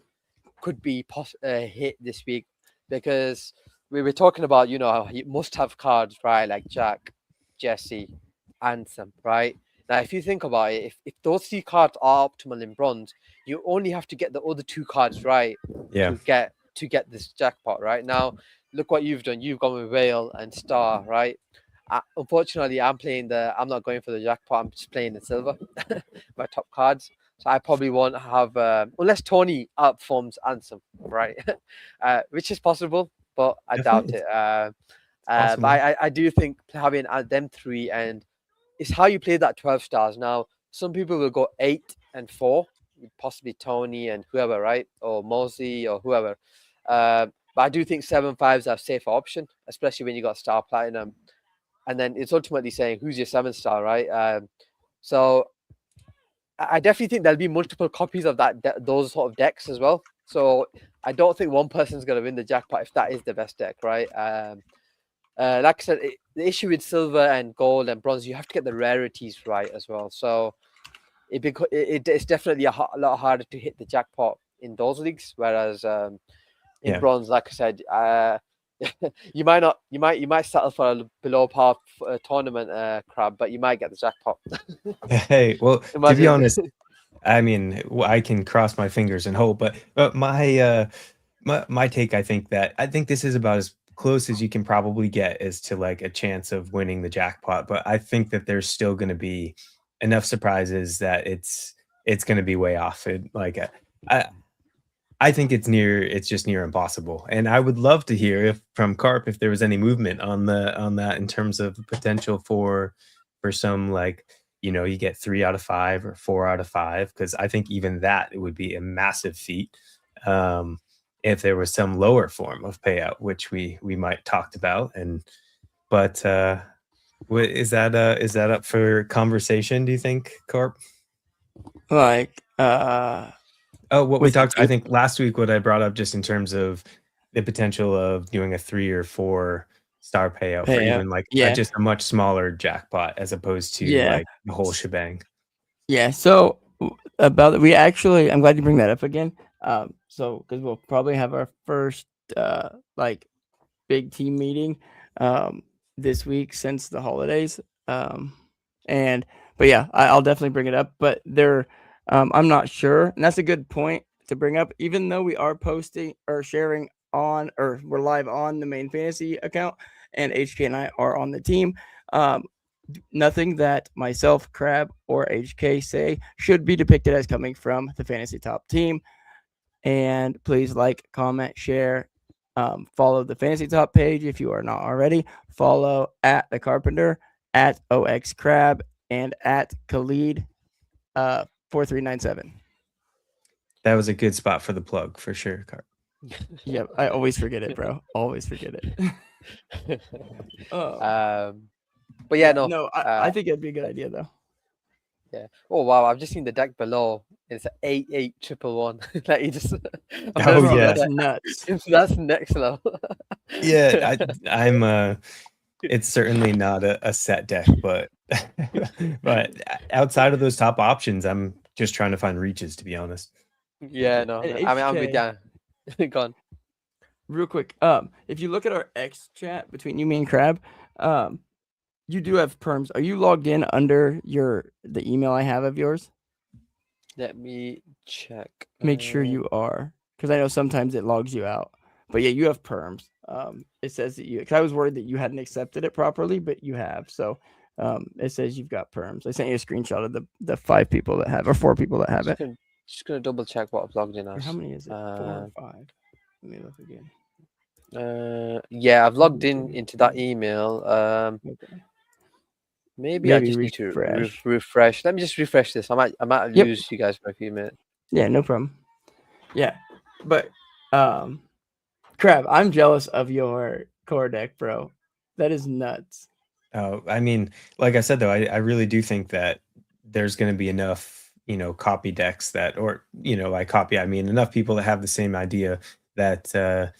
could be hit this week because we were talking about you must have cards, right? Like Jack, Jesse, Ansem, right? Now, if you think about it, if those 3 cards are optimal in bronze, you only have to get the other 2 cards right Yeah. to get this jackpot. Right now, look what you've done. You've gone with Whale and Star, right? Unfortunately, I'm not going for the jackpot. I'm just playing the silver, my top cards. So I probably won't have unless Tony outperforms Ansem, right? Which is possible, but I doubt Definitely. it. But Possible. I do think having them 3 and it's how you play that 12 stars. Now, some people will go 8 and 4, possibly Tony and whoever, right? Or Mosey or whoever. But I do think 7-5s are a safer option, especially when you got Star Platinum. And then it's ultimately saying who's your 7-star, right? So I definitely think there'll be multiple copies of those sort of decks as well. So I don't think one person's going to win the jackpot if that is the best deck, right? Like I said, the issue with silver and gold and bronze, you have to get the rarities right as well. So it's definitely a lot harder to hit the jackpot in those leagues. Whereas in Yeah. bronze, like I said, you might settle for a below par tournament crab, but you might get the jackpot. Hey, well, to be Imagine. honest, I mean, I can cross my fingers and hope, but my take, I think this is about as close as you can probably get as to like a chance of winning the jackpot. But I think that there's still going to be enough surprises that it's going to be way off. I think it's just near impossible. And I would love to hear from Carp if there was any movement on that in terms of potential for some like, you get 3 out of 5 or 4 out of 5, because I think even that it would be a massive feat. If there was some lower form of payout, which we might talked about. But Is that up for conversation, do you think, Corp? Like, Oh, what we With the talked, I team? think last week, what I brought up just in terms of the potential of doing a 3 or 4 star payout for payout. even like Yeah. just a much smaller jackpot as opposed to Yeah. like the whole shebang. Yeah. So about it, we actually, I'm glad you bring that up again. So because we'll probably have our first like big team meeting this week since the holidays. But yeah, I'll definitely bring it up. But I'm not sure, and that's a good point to bring up. Even though we are posting or sharing on, or we're live on the main fantasy account, and HK and I are on the team. Nothing that myself, Crab, or HK say should be depicted as coming from the Fantasy Top team. And please like, comment, share, follow the Fantasy Top page if you are not already. Follow at the Carpenter, at OX Crab, and at Khalid 4397. That was a good spot for the plug for sure, Carp. Yep, I always forget it, bro. Always forget it. But yeah, no. I think it'd be a good idea though. Yeah. Oh wow, I've just seen the deck below. It's 88111. Like you just. Oh, Bro, yeah. that's nuts. That's next level. Yeah, I'm it's certainly not a set deck, but outside of those top options, I'm just trying to find reaches, to be honest. Yeah, no. And I mean, I'm with HK, you. Gone. real quick, if you look at our X chat between you, me, and Crab, you do have perms. Are you logged in under the email I have of yours? Let me check. Make sure you are, because I know sometimes it logs you out. But yeah, you have perms. It says that because I was worried that you hadn't accepted it properly, but you have. So it says you've got perms. I sent you a screenshot of the 5 people that have, or 4 people that have it. Just gonna double check what I've logged in Or as. how many is it? 4 or 5? Let me look again. Yeah, I've logged into that email. Okay. Maybe I just need to refresh. Let me just refresh this. I might lose you guys for a few minutes. Yeah, no problem. Yeah, but Crab, I'm jealous of your core deck, bro. That is nuts. Oh, I mean, like I said though, I really do think that there's going to be enough, copy decks that, or by copy I mean enough people that have the same idea that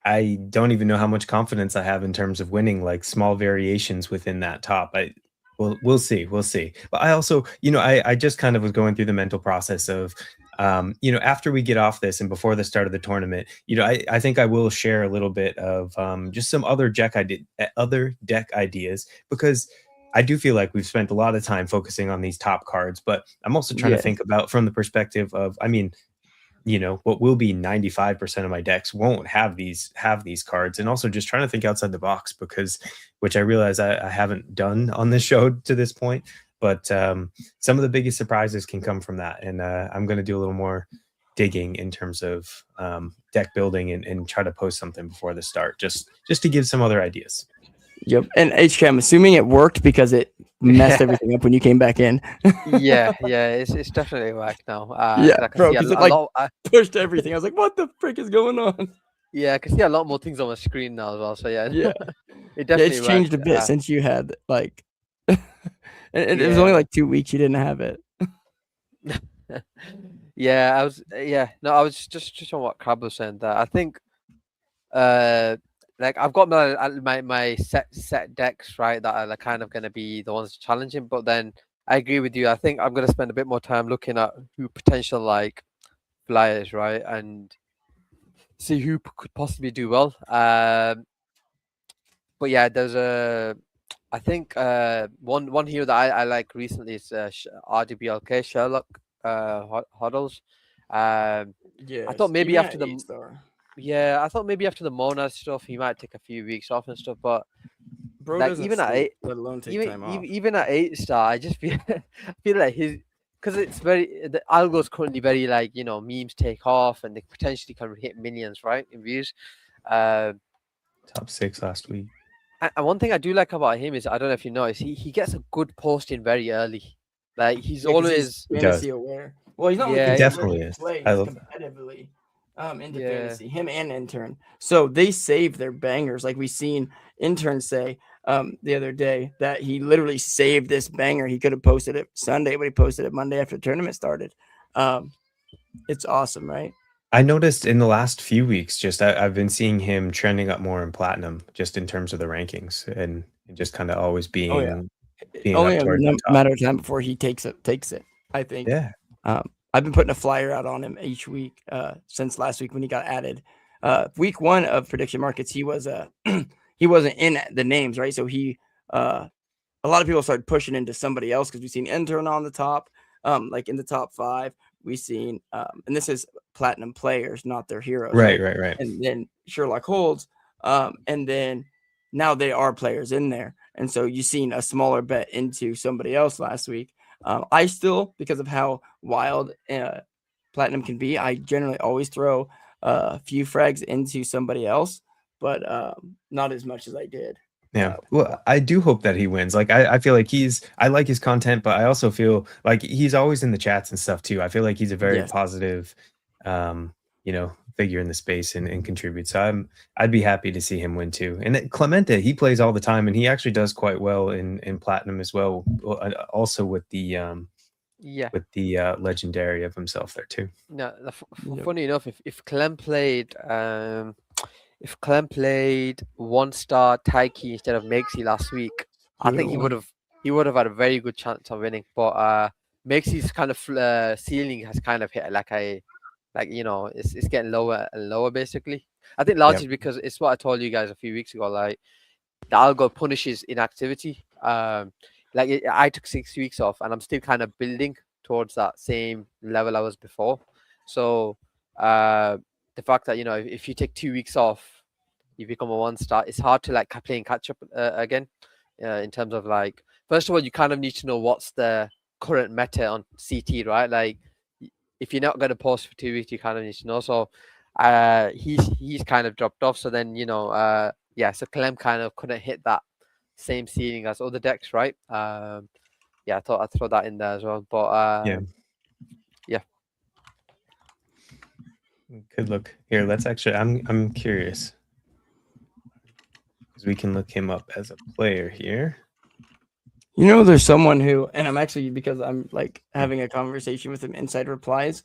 I don't even know how much confidence I have in terms of winning like small variations within that top. We'll see. But I also, I just kind of was going through the mental process of, after we get off this and before the start of the tournament, I think I will share a little bit of just some other deck ideas, because I do feel like we've spent a lot of time focusing on these top cards, but I'm also trying to think about from the perspective of, I mean, what will be 95% of my decks won't have these cards, and also just trying to think outside the box, because which I realize I haven't done on this show to this point, but some of the biggest surprises can come from that, and I'm going to do a little more digging in terms of deck building and try to post something before the start, just to give some other ideas. Yep. And HK, I'm assuming it worked because it messed everything up when you came back in. yeah, it's definitely whack now. Yeah, bro, because it pushed everything. I was like, what the frick is going on? Yeah, I can see a lot more things on my screen now as well. So yeah, it definitely it's changed a bit since you had like, it was only like 2 weeks you didn't have it. I was just on what Crab was saying there. I think, like I've got my set decks, right, that are like kind of going to be the ones challenging. But then I agree with you. I think I'm going to spend a bit more time looking at who potential like flyers, right, and see who could possibly do well. But yeah, there's I think one hero that I like recently is RDBLK Sherlock Huddles. I thought maybe after the I thought maybe after the Mona stuff, he might take a few weeks off and stuff. But bro, like even at 8, let alone take time off. Even at 8-star, I just feel like because it's the algo is currently very like memes take off and they potentially can hit millions, right, in views. Top 6 last week. And one thing I do like about him is, I don't know if you notice, he gets a good posting very early. Like he's always fantasy aware. Well, he's not he definitely is. I love competitively into fantasy, him and Intern. So they save their bangers. Like we've seen Intern say, the other day that he literally saved this banger. He could have posted it Sunday, but he posted it Monday after the tournament started. It's awesome, right? I noticed in the last few weeks, just I've been seeing him trending up more in platinum, just in terms of the rankings, and just kind of always Oh yeah, being only up a towards the top. matter of time before he takes it. I think. Yeah, I've been putting a flyer out on him each week since last week when he got added. Week 1 of prediction markets, he was he wasn't in the names, right? So he a lot of people started pushing into somebody else because we've seen Intern on the top, like in the top 5. We've seen, and this is platinum players, not their heroes, right, right? right. And then Sherlock Holds, and then now they are players in there, and so you've seen a smaller bet into somebody else last week. I still, because of how wild platinum can be, I generally always throw a few frags into somebody else, but not as much as I did. Yeah. Well, I do hope that he wins. Like, I feel like I like his content, but I also feel like he's always in the chats and stuff too. I feel like he's a very Yes. positive, figure in the space and contributes. So I'd be happy to see him win too. And Clemente, he plays all the time, and he actually does quite well in platinum as well. Also with the Yeah. legendary of himself there too. No, Yep. funny enough, if Clem played if Clem played 1-star Taiki instead of Makesy last week, I think he would have had a very good chance of winning. But Makesy's kind of ceiling has kind of hit it's getting lower and lower basically. I think largely because it's what I told you guys a few weeks ago. Like the algo punishes inactivity. I took 6 weeks off, and I'm still kind of building towards that same level I was before. So the fact that if you take 2 weeks off, you become a 1-star. It's hard to like play and catch up again. In terms of like, first of all, you kind of need to know what's the current meta on CT, right? Like, if you're not going to post for 2 weeks, you kind of need to know. So he's kind of dropped off. So then so Clem kind of couldn't hit that same ceiling as other decks, right? I thought I'd throw that in there as well. But yeah. Good look. Here, let's actually I'm curious. Because we can look him up as a player here. There's someone who, and I'm actually, because I'm like having a conversation with him inside replies,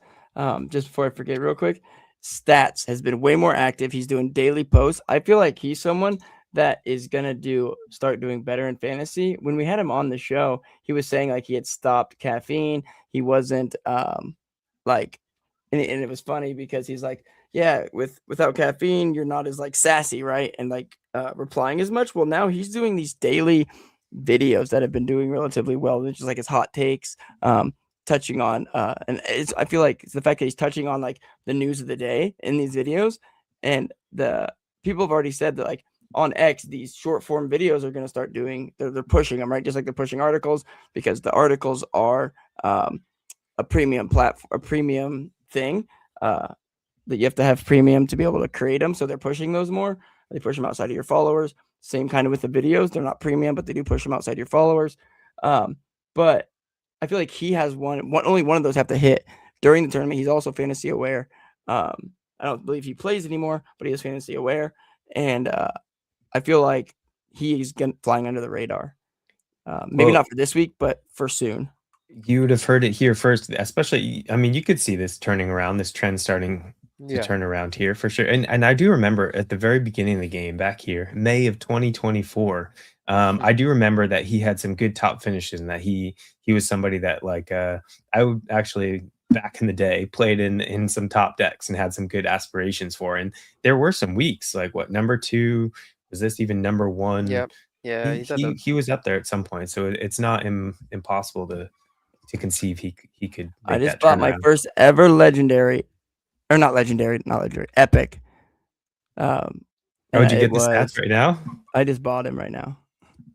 just before I forget real quick, Stats has been way more active. He's doing daily posts. I feel like he's someone that is going to start doing better in fantasy. When we had him on the show, he was saying like he had stopped caffeine. He wasn't and it was funny because he's like, yeah, without caffeine, you're not as like sassy, right? And like replying as much. Well, now he's doing these daily videos that have been doing relatively well. It's just like his hot takes, touching on I feel like it's the fact that he's touching on like the news of the day in these videos, and the people have already said that like on X, these short form videos are going to start doing, they're pushing them, right? Just like they're pushing articles, because the articles are a premium platform, a premium thing that you have to have premium to be able to create them. So they're pushing those more. They push them outside of your followers. Same kind of with the videos. They're not premium, but they do push them outside your followers. But I feel like he has only one of those have to hit during the tournament. He's also fantasy aware. I don't believe he plays anymore, but he is fantasy aware. And I feel like he's flying under the radar. Maybe not for this week, but for soon. You would have heard it here first, especially, I mean, you could see this turning around, this trend starting to turn around here for sure. And I do remember at the very beginning of the game back here, May of 2024, I do remember that he had some good top finishes, and that he was somebody that like I would actually back in the day played in some top decks and had some good aspirations for. And there were some weeks like number 2, was this even number 1? Yeah, he was up there at some point, so it's not impossible to conceive he could make I just that bought my first ever epic. Would you get the stats right now? I just bought him right now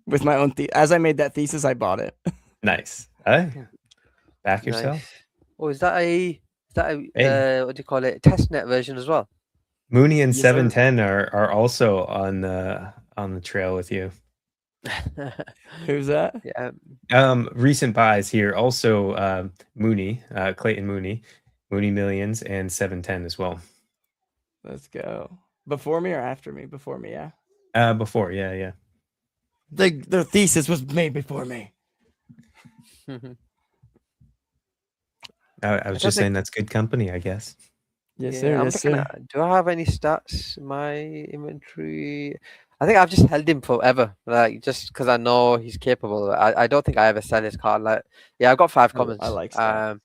with my own as I made that thesis, I bought it. Nice. Back yourself. Nice. Oh, is that a what do you call it, testnet version as well? Mooney and 710 are also on the trail with you. Who's that? Yeah. Recent buys here also, Mooney, Clayton Mooney Millions, and 710 as well. Let's go. Before me or after me? Before me, yeah. Before, yeah. Their thesis was made before me. I was don't just saying think- that's good company, I guess. Yes, sir. I'm Yes, looking sir. at, do I have any stats in my inventory? I think I've just held him forever, like just because I know he's capable. I don't think I ever sell his card. Like, yeah, I've got 5 commons. I like Stat.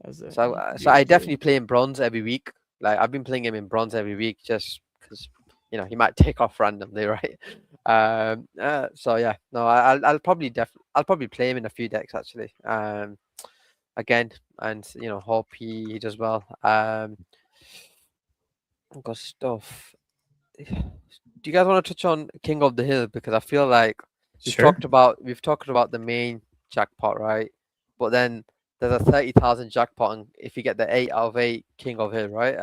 As a So I definitely play him bronze every week. Like I've been playing him in bronze every week just because he might take off randomly, right? So yeah, no, I'll probably play him in a few decks actually. Again, and hope he does well. I've got stuff. Do you guys want to touch on King of the Hill, because I feel like we've Sure. talked about the main jackpot, right? But then there's a 30,000 jackpot, and if you get the 8 out of 8 King of Hill, right?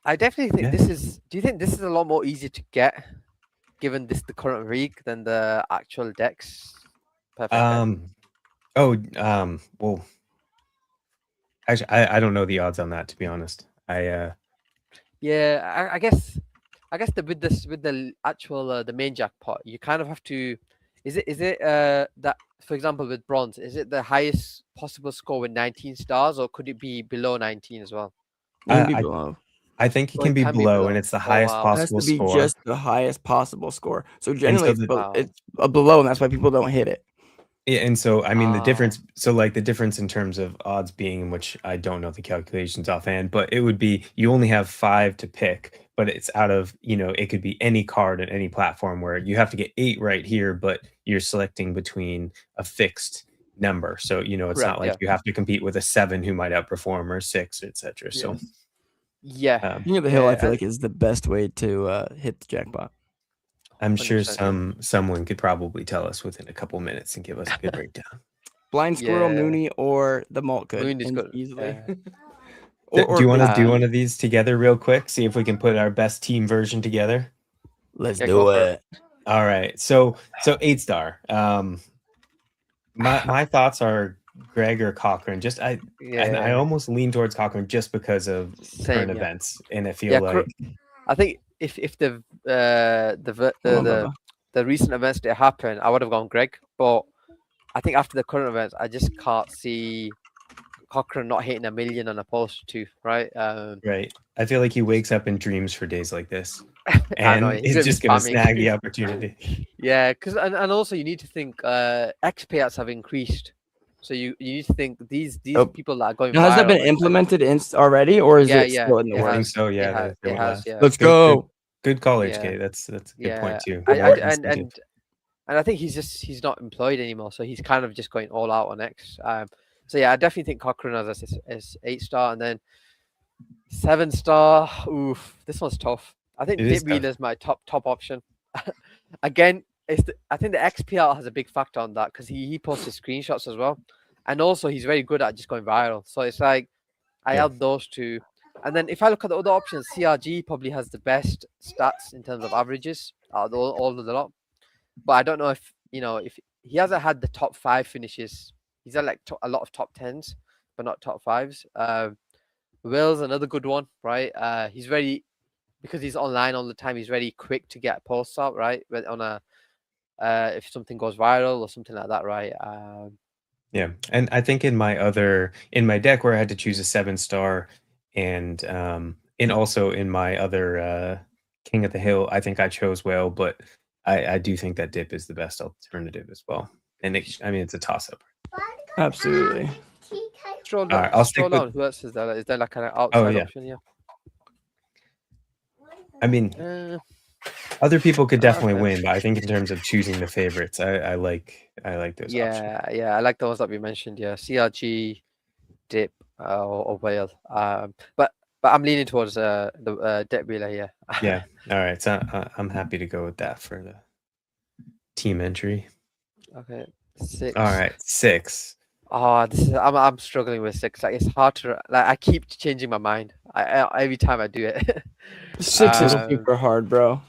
I definitely think Yeah. this is. Do you think this is a lot more easier to get, given the current rig, than the actual decks? Perfect. Well, actually, I don't know the odds on that, to be honest. Yeah, I guess with the actual the main jackpot, you kind of have to. Is it that, for example, with bronze, is it the highest possible score with 19 stars, or could it be below 19 as well? It can be I- below. I think it Oh, can it be can be below, below. and it's the Oh, highest wow. It has possible to be score. just the highest possible score. So generally, the- Wow. it's below, and that's why people don't hit it. Yeah, and so I mean the Ah. difference. So like the difference in terms of odds being, which I don't know the calculations offhand, but it would be you only have 5 to pick, but it's out of it could be any card on any platform where you have to get 8 right here, but you're selecting between a fixed number. So it's Correct, not like yeah. you have to compete with a 7 who might outperform or 6, etc. So Yeah. King of the Hill, I Yeah, feel like, is the best way to hit the jackpot. I'm sure 100%, someone could probably tell us within a couple minutes and give us a good breakdown. Blind Squirrel, Yeah. Mooney, or the Malt could Mooney's good, easily. yeah. Do you want to do um, one of these together real quick? See if we can put our best team version together. Let's Yeah, do go for it. All right. So 8-star. My thoughts are Greg or Cochrane. And I almost lean towards Cochrane just because of current yeah. events, and I feel Yeah, like I think if the Hold on, the recent events that happened, I would have gone Greg. But I think after the current events, I just can't see Cochrane not hitting 1 million on a post too, right? right. I feel like he wakes up in dreams for days like this, I and know, he's he's just gonna spamming. snag the opportunity. Yeah, because and also you need to think X payouts have increased, so you need to think these Oh. people that are going. Now, has that viral, been like- implemented already, or is Yeah, it yeah, still in the it I works? think has. so. Yeah, It they were has. last. Yeah. Let's Good- go. Good call, Yeah. HK. That's a good Yeah, point too. I, More and incentive. I think he's not employed anymore, so he's kind of just going all out on X. So yeah, I definitely think Cochrane as 8-star, and then 7-star. Oof, this one's tough. I think It is Dip Wheeler is my top option. Again, I think the XPL has a big factor on that because he posts his screenshots as well, and also he's very good at just going viral. So it's like I Yeah. have those two, and then if I look at the other options, CRG probably has the best stats in terms of averages out of all of the lot. But I don't know if if he hasn't had the top 5 finishes. He's had like a lot of top 10s, but not top 5s. Will's another good one, right? He's very, because he's online all the time. He's very quick to get posts out, right? On a if something goes viral or something like that, right? Yeah, and I think in my deck where I had to choose a 7-star, and also in my other King of the Hill, I think I chose Whale, but I do think that Dip is the best alternative as well. And it's a toss up. Absolutely. Scroll All down. right, I'll stick Scroll with- down. Who else is there? Is there like an outside yeah. option? Yeah. I mean, other people could definitely win, but I think in terms of choosing the favorites, I like those options. Yeah, I like the ones that we mentioned. Yeah, CRG, Dip, or Whale. But I'm leaning towards the Dip Wheeler here. Yeah. All right. So I'm happy to go with that for the team entry. Okay. 6. All right. 6. Oh, I'm struggling with 6. Like, it's hard to I keep changing my mind. Every time I do it. 6 is Um, super hard, bro.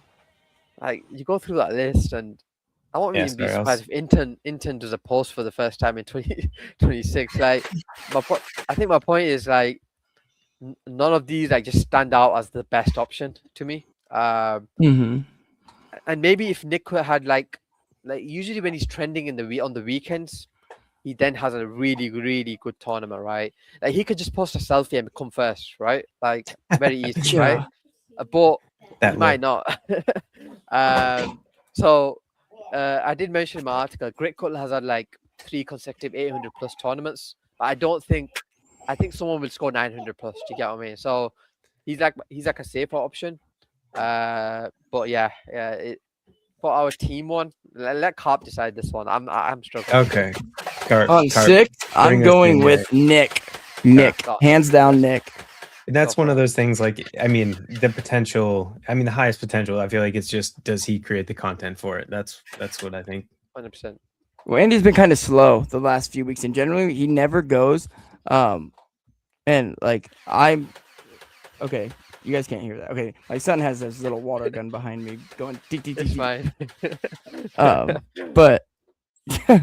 Like, you go through that list, and I won't Yeah, even be sorry, surprised if Intern does a post for the first time in 2026. Like, I think my point is, like, none of these like just stand out as the best option to me. Mm-hmm. and maybe if Nick had like usually when he's trending in the on the weekends, he then has a really, really good tournament, right? Like he could just post a selfie and come first, right? Like very easy, right? But That he might look. not. So I did mention in my article, Great Cutler has had like 3 consecutive 800 plus tournaments. But I think someone will score 900 plus. Do you get what I mean? So he's like a safer option. But yeah, for our team one, let Carp decide this one. I'm struggling. Okay. Carp, On Carp, 6, I'm bring us going in, with Nick. Nick, Go. hands down, Nick. And that's Go one for of it. those things, like, I mean, the highest potential, I feel like it's just, does he create the content for it? That's what I think. 100%. Well, Andy's been kind of slow the last few weeks, and generally he never goes. And like okay, you guys can't hear that. Okay, my son has this little water gun behind me going. It's fine. But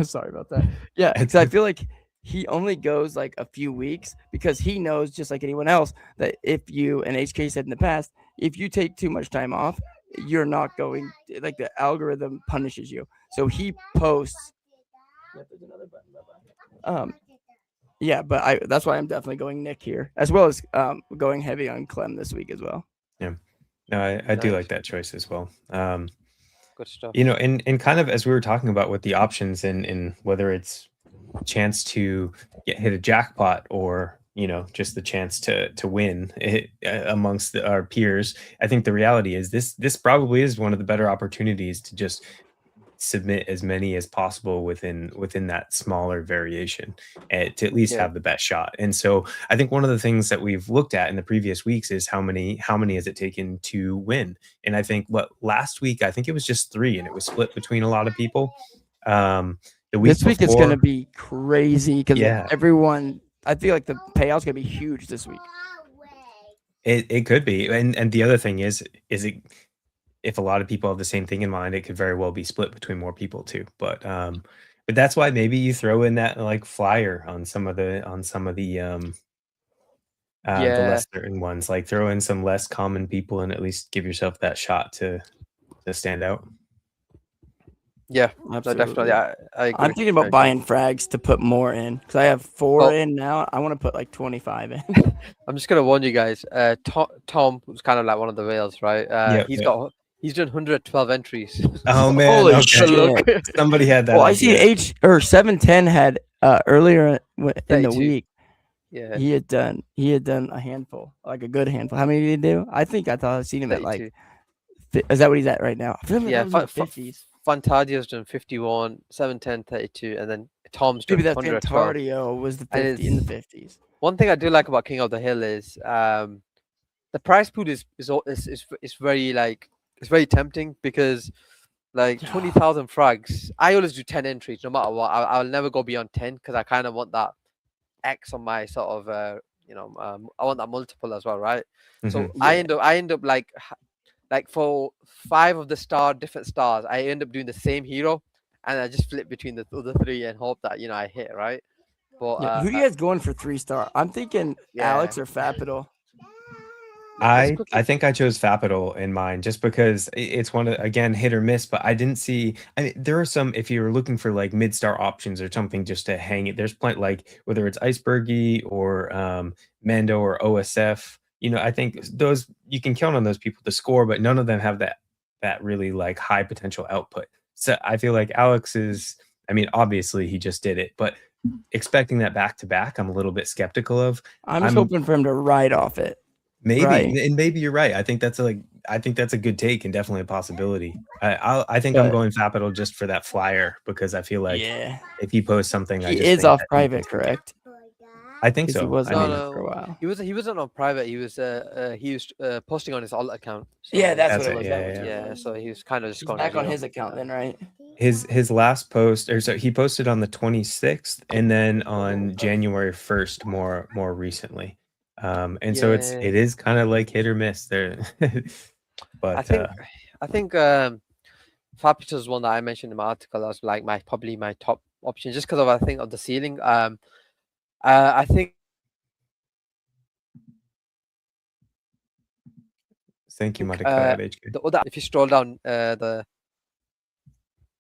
sorry about that. Yeah, because I feel like he only goes like a few weeks because he knows, just like anyone else, that if you, and HK said in the past, if you take too much time off, you're not going, like the algorithm punishes you. So he posts. Yeah, but that's why I'm definitely going Nick here, as well as going heavy on Clem this week as well. Yeah. No, I do Nice. like that choice as well. Good stuff. And kind of as we were talking about with the options and whether it's chance to hit a jackpot or just the chance to win amongst our peers, I think the reality is this probably is one of the better opportunities to just submit as many as possible within that smaller variation to at least Yeah. have the best shot. And so I think one of the things that we've looked at in the previous weeks is how many has it taken to win. And I think last week, I think it was just 3 and it was split between a lot of people. The week This week it's before, going to be crazy because Yeah. everyone, I feel like the payout's going to be huge this week. it could be. And the other thing is it, if a lot of people have the same thing in mind, it could very well be split between more people too. But that's why maybe you throw in that like flyer on some of the the Yeah. less certain ones, like throw in some less common people and at least give yourself that shot to stand out. Yeah, no, Absolutely. definitely. I agree. I'm thinking about buying frags to put more in because I have 4 in now. I want to put like 25 in. I'm just gonna warn you guys. Tom was kind of like one of the whales, right? He's done 112 entries. Oh man, Holy okay. shit. Somebody had that. Well, I see idea. 710 had earlier in the 32. week. Yeah, He had done a handful, like a good handful. How many did he do? I thought I'd seen him at like. 32. Is that what he's at right now? I feel like Yeah, that was in the 50s. Fantadio's done 51, 710, 32, and then Tom's done Maybe that 112. Fantadio was the And 50 in the 50s. One thing I do like about King of the Hill is the prize pool is very like it's very tempting because like 20,000 frags. I always do 10 entries no matter what. I'll never go beyond 10 because I kind of want that X on my sort of I want that multiple as well, right? So Mhm. I end up like for 5 of the different stars, I end up doing the same hero, and I just flip between the other 3 and hope that I hit, right. But who are you guys going for 3-star? I'm thinking Alex or Fapital. I think I chose Fapital in mine just because it's one of, again, hit or miss, but I didn't see. I mean, there are some, if you were looking for like mid-star options or something just to hang it, there's plenty, like whether it's Icebergy or Mando or OSF. I think those, you can count on those people to score, but none of them have that really like high potential output. So I feel like Alex is, I mean, obviously he just did it, but expecting that back to back, I'm a little bit skeptical of. I'm just hoping for him to ride off it. Maybe, right? And maybe you're right. I think that's a good take and definitely a possibility. I think I'm going Fapital just for that flyer because I feel like if he posts something, he is off private, correct? I think so. He was for a while. He wasn't on private. He was posting on his alt account. So that's what it was. Yeah, so he was kind of just going back on his account then, right? His last post, or so he posted on the 26th, and then on January 1st, more recently. So it is kind of like hit or miss there. But I think Fapital is one that I mentioned in my article as like probably my top option just because I think of the ceiling. I think Thank you, think, Madikayat HK. the other, if you scroll down,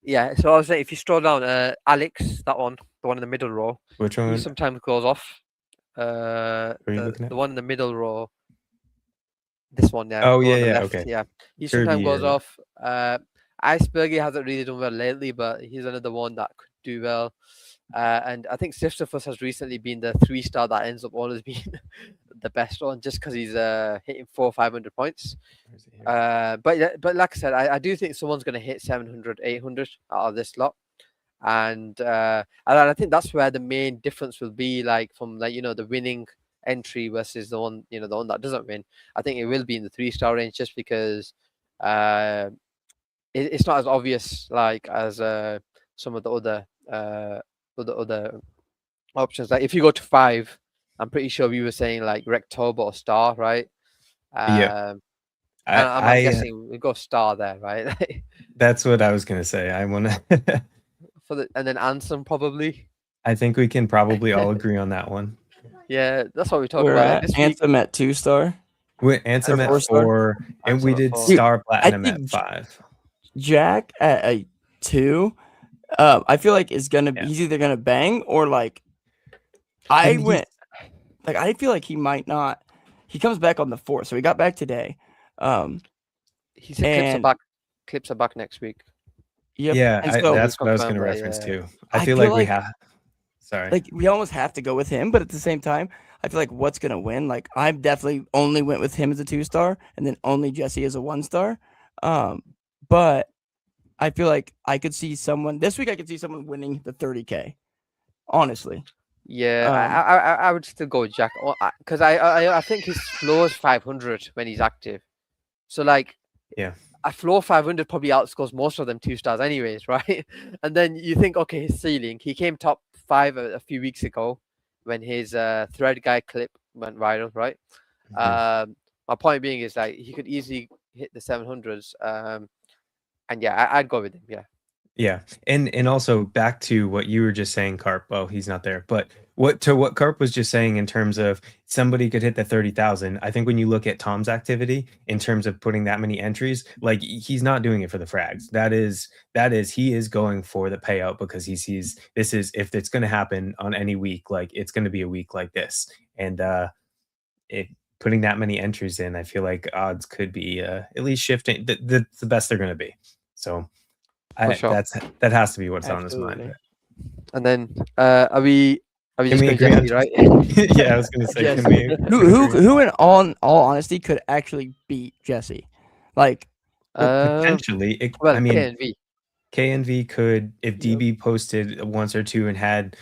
yeah. So I was saying, if you scroll down, Alex, that one, the one in the middle row, Which he one sometimes goes off. are you looking at? The one in the middle row, this one, yeah. Oh, the yeah, one on the yeah, left, okay. yeah. He sometimes Kirby, goes yeah. off. Icebergy hasn't really done well lately, but he's another one that could do well. And I think Sisyphus has recently been the 3-star that ends up always being the best one, just because he's hitting 400 or 500 points. Where's it here? But like I said, I do think someone's going to hit 700, 800 out of this lot. And I think that's where the main difference will be, like from the winning entry versus the one the one that doesn't win. I think it will be in the 3-star range, just because it's not as obvious like as some of the other options. Like if you go to 5, I'm pretty sure we were saying like Rectober or Star, right? Yeah. I'm guessing we go Star there, right? That's what I was gonna say. I wanna. And then Ansem probably. I think we can probably all agree on that one. Yeah, that's what we talked We're about. at This week, Anthem at 2-star. We Ansem at 4-star? 4, and we Ansem at did 4. Star Platinum at think 5. Jack at a 2. I feel like is gonna Yeah. he's either gonna bang or like I And he's- went like I feel like he might not. He comes back on the 4th, so he got back today. he said and- clips are back next week. Yep. Yeah, and so, that's what I was confirmed gonna that, reference yeah. too. I I feel feel like we like- have. Sorry. like we almost have to go with him, but at the same time, I feel like what's gonna win. Like I definitely only went with him as a 2-star, and then only Jesse as a 1-star. But I feel like I could see someone this week. I could see someone winning the 30K. Honestly, Yeah, I would still go with Jack, because I think his floor is 500 when he's active. So like, Yeah. a floor 500 probably outscores most of them 2-stars anyways, right? And then you think, okay, his ceiling. He came top 5 a few weeks ago when his thread guy clip went viral, right? Mhm. My point being is like he could easily hit the 700s. And yeah, I'd go with him. Yeah. Yeah, and also back to what you were just saying, Carp. Oh, he's not there. But what Carp was just saying in terms of somebody could hit the 30,000. I think when you look at Tom's activity in terms of putting that many entries, like he's not doing it for the frags. That is he is going for the payout because he sees this is if it's going to happen on any week, like it's going to be a week like this, and it putting that many entries in, I feel like odds could be at least shifting. The best they're going to be. So. Sure. That has to be what's on his Absolutely. Uh, mind. And then are we Can just we going agree on Jesse, right? Yeah, I was gonna say, Jesse. can we? who in all honesty could actually beat Jesse? Like Potentially, Well, I mean, KNV. KNV could if DB posted once or two and had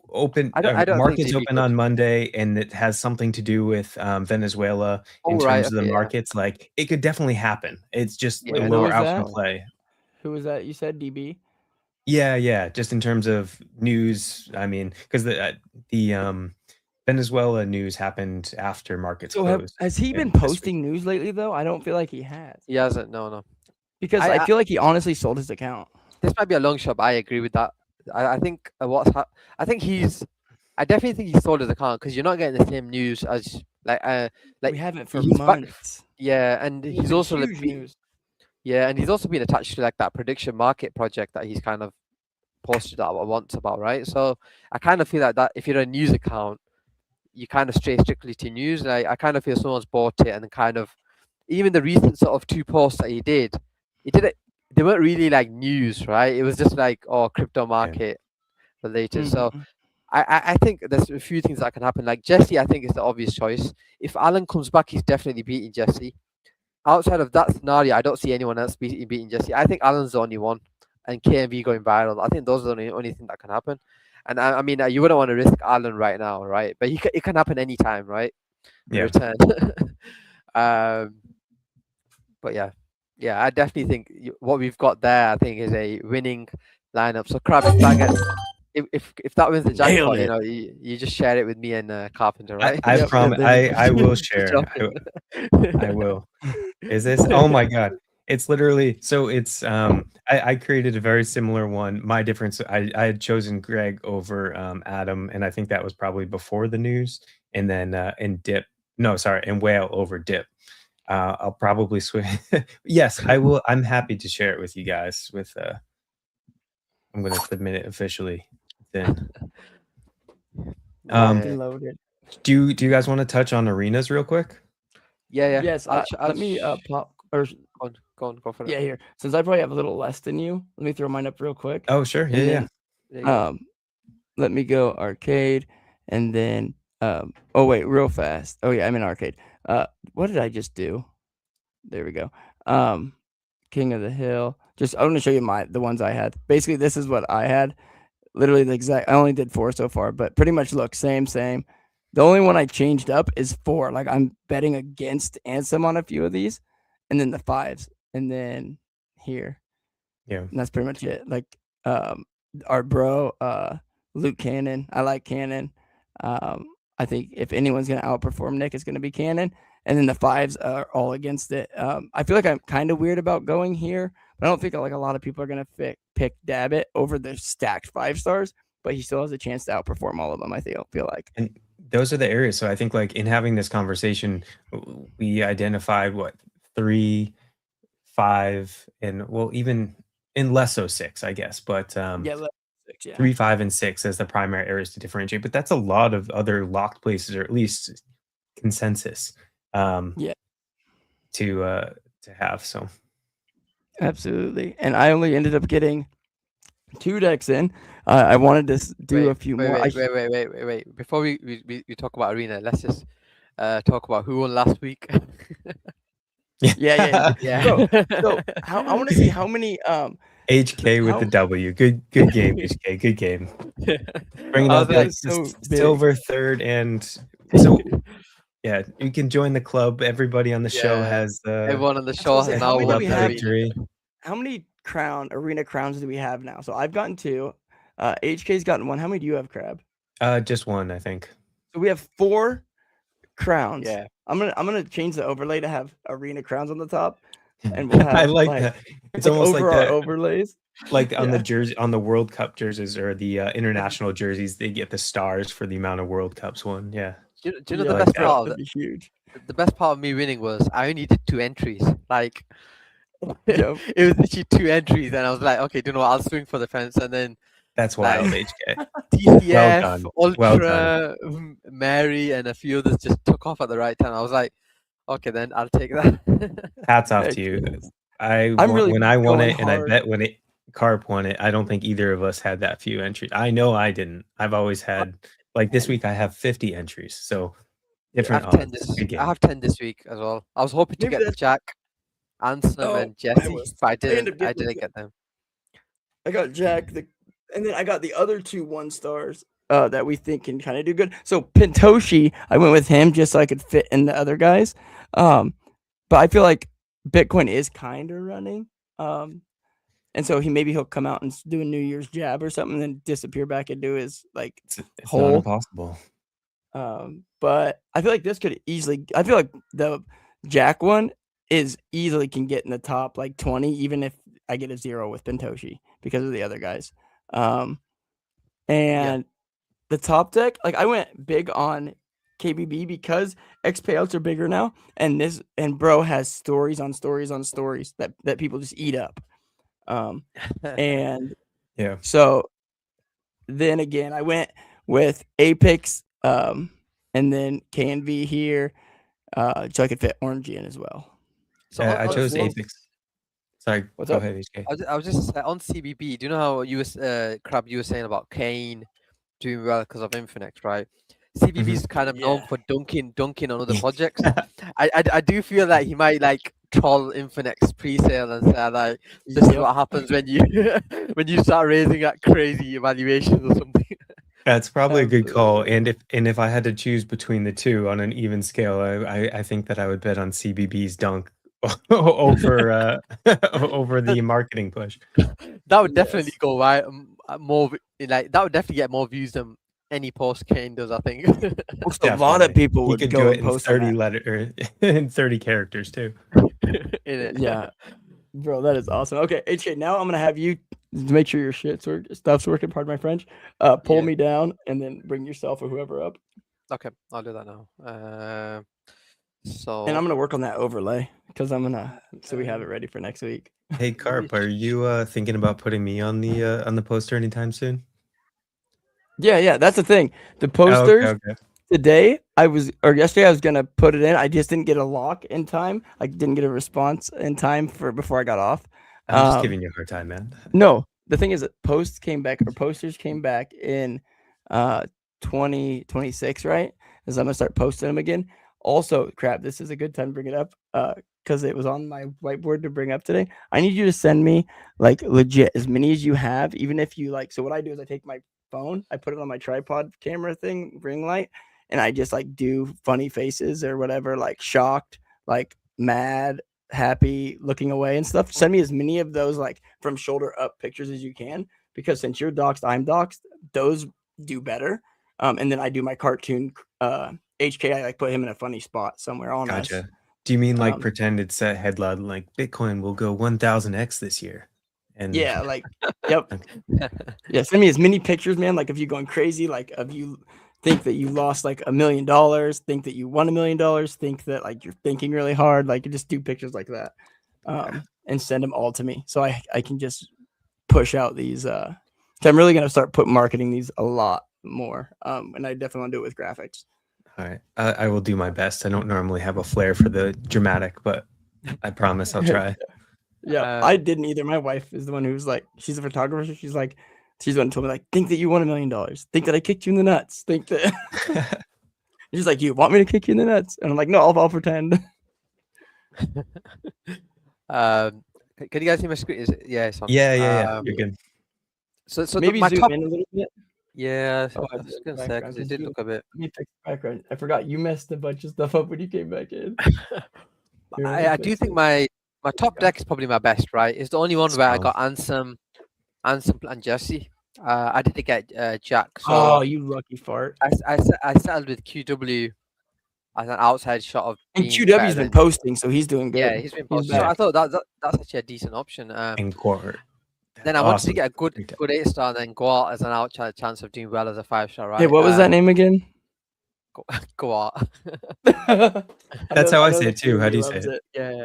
open I don't think markets DB open could. on Monday, and it has something to do with Venezuela in Oh, right, terms of the okay, yeah. markets. Like it could definitely happen. It's just Yeah, a no, lower is outcome that? play. who was that? You said DB. Yeah. Just in terms of news, I mean, because the Venezuela news happened after markets So closed. has he been this week. posting news lately though? I don't feel like he has He hasn't. No. because I- I feel like he honestly sold his account. This might be a long shot, but I agree with that. I think I definitely think he sold his account because you're not getting the same news as We haven't for he's back- months. yeah, and It's he's been also huge news. yeah, and he's also been attached to like that prediction market project that he's kind of posted that once about, right? So I kind of feel like that if you're a news account, you kind of stray strictly to news. Like I kind of feel someone's bought it and then kind of even the recent sort of 2 posts that he did it. They weren't really like news, right? It was just like crypto market related. So Mhm. I think there's a few things that can happen. Like Jesse, I think is the obvious choice. If Alan comes back, he's definitely beating Jesse. Outside of that scenario, I don't see anyone else beating Jesse. I think Alan's the only one, and KMV going viral. I think those are the only thing that can happen. And I mean, you wouldn't want to risk Alan right now, right? But it can happen anytime, right? Yeah. Return. But yeah, I definitely think what we've got there, I think, is a winning lineup. So Crab, if that wins the Nailed jackpot, you just share it with me and Carpenter, right? I Yep, promise. there you go. I will Just share. jump I, in. I will. Is this? Oh my god! It's literally so. It's I created a very similar one. My difference, I had chosen Greg over Adam, and I think that was probably before the news. And then and Dip. No, sorry, and Whale over Dip. I'll probably switch. Yes, I will. I'm happy to share it with you guys. I'm going to submit it officially. Then, Locked Yeah. and loaded. do you guys want to touch on arenas real quick? Yeah. Yes. I'll Let me pop or go for it. yeah, here. Since I probably have a little less than you, let me throw mine up real quick. Oh, sure. Yeah, And yeah. then, There you go. let me go arcade, and then oh wait, real fast. Oh yeah, I'm in arcade. What did I just do? There we go. King of the Hill. Just I'm gonna show you the ones I had. Basically, this is what I had. Literally the exact. I only did 4 so far, but pretty much look same. The only one I changed up is 4. Like I'm betting against Ansem on a few of these, and then the 5s, and then here. Yeah. And that's pretty much it. Like our bro, Luke Cannon. I like Cannon. I think if anyone's gonna outperform Nick, it's gonna be Cannon. And then the 5s are all against it. I feel like I'm kind of weird about going here, but I don't think like a lot of people are gonna pick Dabbit over the stacked 5 stars. But he still has a chance to outperform all of them. I feel like. And those are the areas. So I think like in having this conversation, we identified what 3, 5, and well, even in less so 6, I guess. But Yeah, 6, yeah. 3, 5, and 6 as the primary areas to differentiate. But that's a lot of other locked places, or at least consensus. Yeah. To have. So Absolutely. And I only ended up getting 2 decks in. I wanted to do a few more. Wait. Before we talk about arena, let's just talk about who won last week. Yeah. Yeah. So I want to see how many HK with the W. Good game, HK. Good game. Bringing I up was like like, so silver third, and so yeah, you can join the club. Everybody on the show Yeah. has Everyone on the That's show what I has said. now How many do won we the have? arena. how many arena crowns do we have now? So I've gotten 2. HK's gotten 1. How many do you have, Crab? just 1, I think. So we have 4 crowns. Yeah. I'm gonna change the overlay to have arena crowns on the top, and we'll have I like that. It's almost like over our that. overlays. Like on the Yeah. jersey, on the World Cup jerseys or the international jerseys, they get the stars for the amount of World Cups won. Yeah. Do you know Yeah, the like best that. part of that'd be huge. the best part of me winning was I only did 2 entries. Like Yep. it was literally 2 entries, and I was like, okay, do you know what? I'll swing for the fence, and then That's Like- wild, HK. TCF, done. Ultra, Mary, and a few others just took off at the right time. I was like, okay, then I'll take that. Hats off Heck to you. yes. I'm really when I won going it, and I hard. bet when Carp won it, I don't think either of us had that few entries. I know I didn't. I've always had like this week I have 50 entries. So I different have 10 odds. this. Good game. I have 10 this week as well. I was hoping to Maybe get the that's- Jack, Ansem, Oh, and I Jesse, was- but I I ended didn't. up getting I the didn't Jack. get them. I got Jack, and then I got the other 2 1-stars that we think can kind of do good. So Pintoshi, I went with him just so I could fit in the other guys. But I feel like Bitcoin is kind of running. And so he'll come out and do a New Year's jab or something, and then disappear back into his like. It's not Hole. impossible. But I feel like this could easily. I feel like the Jack one is easily can get in the top like 20, even if I get a 0 with Pintoshi because of the other guys. And the top deck, like I went big on KBB because X payouts are bigger now, and bro has stories on stories on stories that people just eat up. And Yeah. so then again, I went with Apex, and then KNV here, so I could fit Orangey in as well. So I on- chose on- Apex. Sorry, What's go up? ahead, HK. I was just on CBB. Do you know how you was Crab? You were saying about Kane doing well because of Infinex, right? CBB is kind of known Yeah. for dunking on other projects. I do feel like he might like troll Infinex pre-sale and say like, this is Yep. what happens when you when you start raising at crazy evaluations or something. That's probably a good call. Absolutely. And if I had to choose between the two on an even scale, I think that I would bet on CBB's dunk over over the marketing push. That would definitely Yes. go right. More like that would definitely get more views than any post Kane does. I think. A lot of Definitely. people He would could go do and it in post on 30 that. letter in 30 characters too. In it. Yeah, bro, that is awesome. Okay, HK, now I'm gonna have you make sure your stuff's working. Pardon my French. Pull Yeah. me down and then bring yourself or whoever up. Okay, I'll do that now. So And I'm gonna work on that overlay because so we have it ready for next week. Hey Carp, are you thinking about putting me on the poster anytime soon? Yeah, that's the thing. The Oh, posters okay. today, yesterday, I was gonna put it in. I just didn't get a lock in time. I didn't get a response in time before I got off. I'm just giving you a hard time, man. No, the thing is that posters came back in 2026, right? As I'm gonna start posting them again. Also, crap, this is a good time to bring it up because it was on my whiteboard to bring up today. I need you to send me like legit as many as you have, even if you like. So what I do is I take my phone, I put it on my tripod camera thing, ring light, and I just like do funny faces or whatever, like shocked, like mad, happy, looking away and stuff. Send me as many of those like from shoulder up pictures as you can, because since you're doxed, I'm doxed, those do better. And then I do my cartoon HK, I like put him in a funny spot somewhere on us. Gotcha. Do you mean like pretend it's a headline like Bitcoin will go 1000x this year? And yeah, like yep. Yeah, send me as many pictures, man. Like if you're going crazy, like if you think that you lost like $1 million, think that you won $1 million, think that like you're thinking really hard, like you just do pictures like that, and send them all to me so I can just push out these. So I'm really gonna start marketing these a lot more, and I definitely want to do it with graphics. All right, I will do my best. I don't normally have a flair for the dramatic, but I promise I'll try. Yeah, I didn't either. My wife is the one who's like, she's a photographer. She's the one who told me like, think that you won $1 million. Think that I kicked you in the nuts. Think that. She's like, you want me to kick you in the nuts? And I'm like, no, I'll pretend. Can you guys see my screen? Is it? Yeah, it's on. Yeah. You're good. So maybe my zoom top in a little bit. Yeah, Oh, I was gonna say because it did look a bit. Let me fix the background. I forgot you messed a bunch of stuff up when you came back in. I do think my top deck is probably my best, right? It's the only one where I got Ansem and Jesse. I didn't get Jack. So oh, you lucky fart! I settled with QW as an outside shot of. And QW's been posting, so he's doing good. Yeah, he's been posting. So I thought that's actually a decent option. In court. Then I wanted to get a good 8-star, and then go out as an outside chance of doing well as a 5-star, right? Hey, what was that name again? Go out. That's how I say it too. How do you say it? Yeah.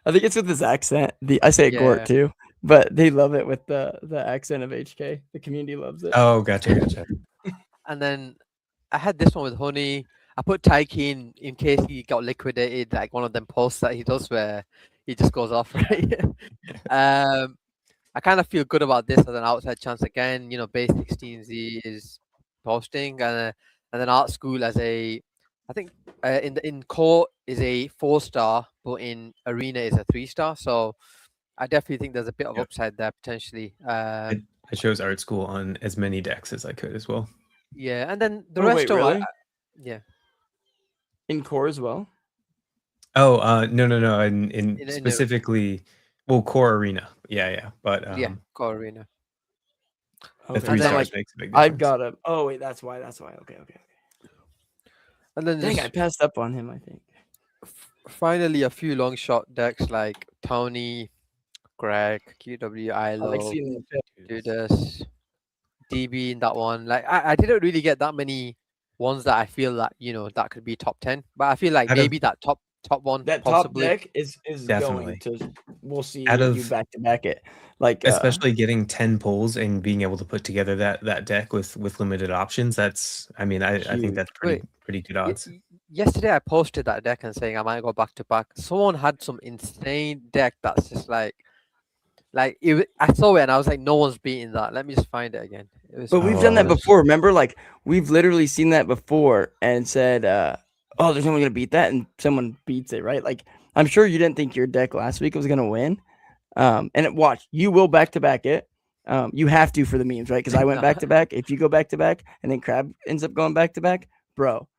I think it's with his accent. I say it Gort too, but they love it with the accent of HK. The community loves it. Oh, gotcha. And then I had this one with Honey. I put Taiki in case he got liquidated, like one of them posts that he does where he just goes off, right? I kind of feel good about this as an outside chance again. You know, base 16Z is posting, and then Art School as I think in core is a 4-star, but in arena is a 3-star. So I definitely think there's a bit of upside there potentially. I chose Art School on as many decks as I could as well. Yeah, and then the rest of really? Yeah. In core as well. Oh, no. In specifically. Well, core arena, yeah, but core arena. The 3 stars makes a big difference. I've got him. Oh wait, that's why. Okay. And then I passed up on him. I think. Finally, a few long shot decks like Tony, Greg, QW, ILO, Judas, DB in that one. Like I didn't really get that many ones that I feel that that could be top 10, but I feel like maybe that top one, that possibly. Top deck is definitely going to. We'll see you back to back it, like especially getting 10 pulls and being able to put together that deck with limited options. That's I think that's pretty good odds. Yesterday I posted that deck and saying I might go back to back. Someone had some insane deck that's just like I saw it and I was like, no one's beating that. Let me just find it again. But we've done that before. Remember, like we've literally seen that before and said. Oh, there's no one gonna beat that, and someone beats it, right? Like I'm sure you didn't think your deck last week was gonna win, and watch, you will back to back it. You have to for the memes, right? Because I went back to back. If you go back to back, and then Crab ends up going back to back, bro,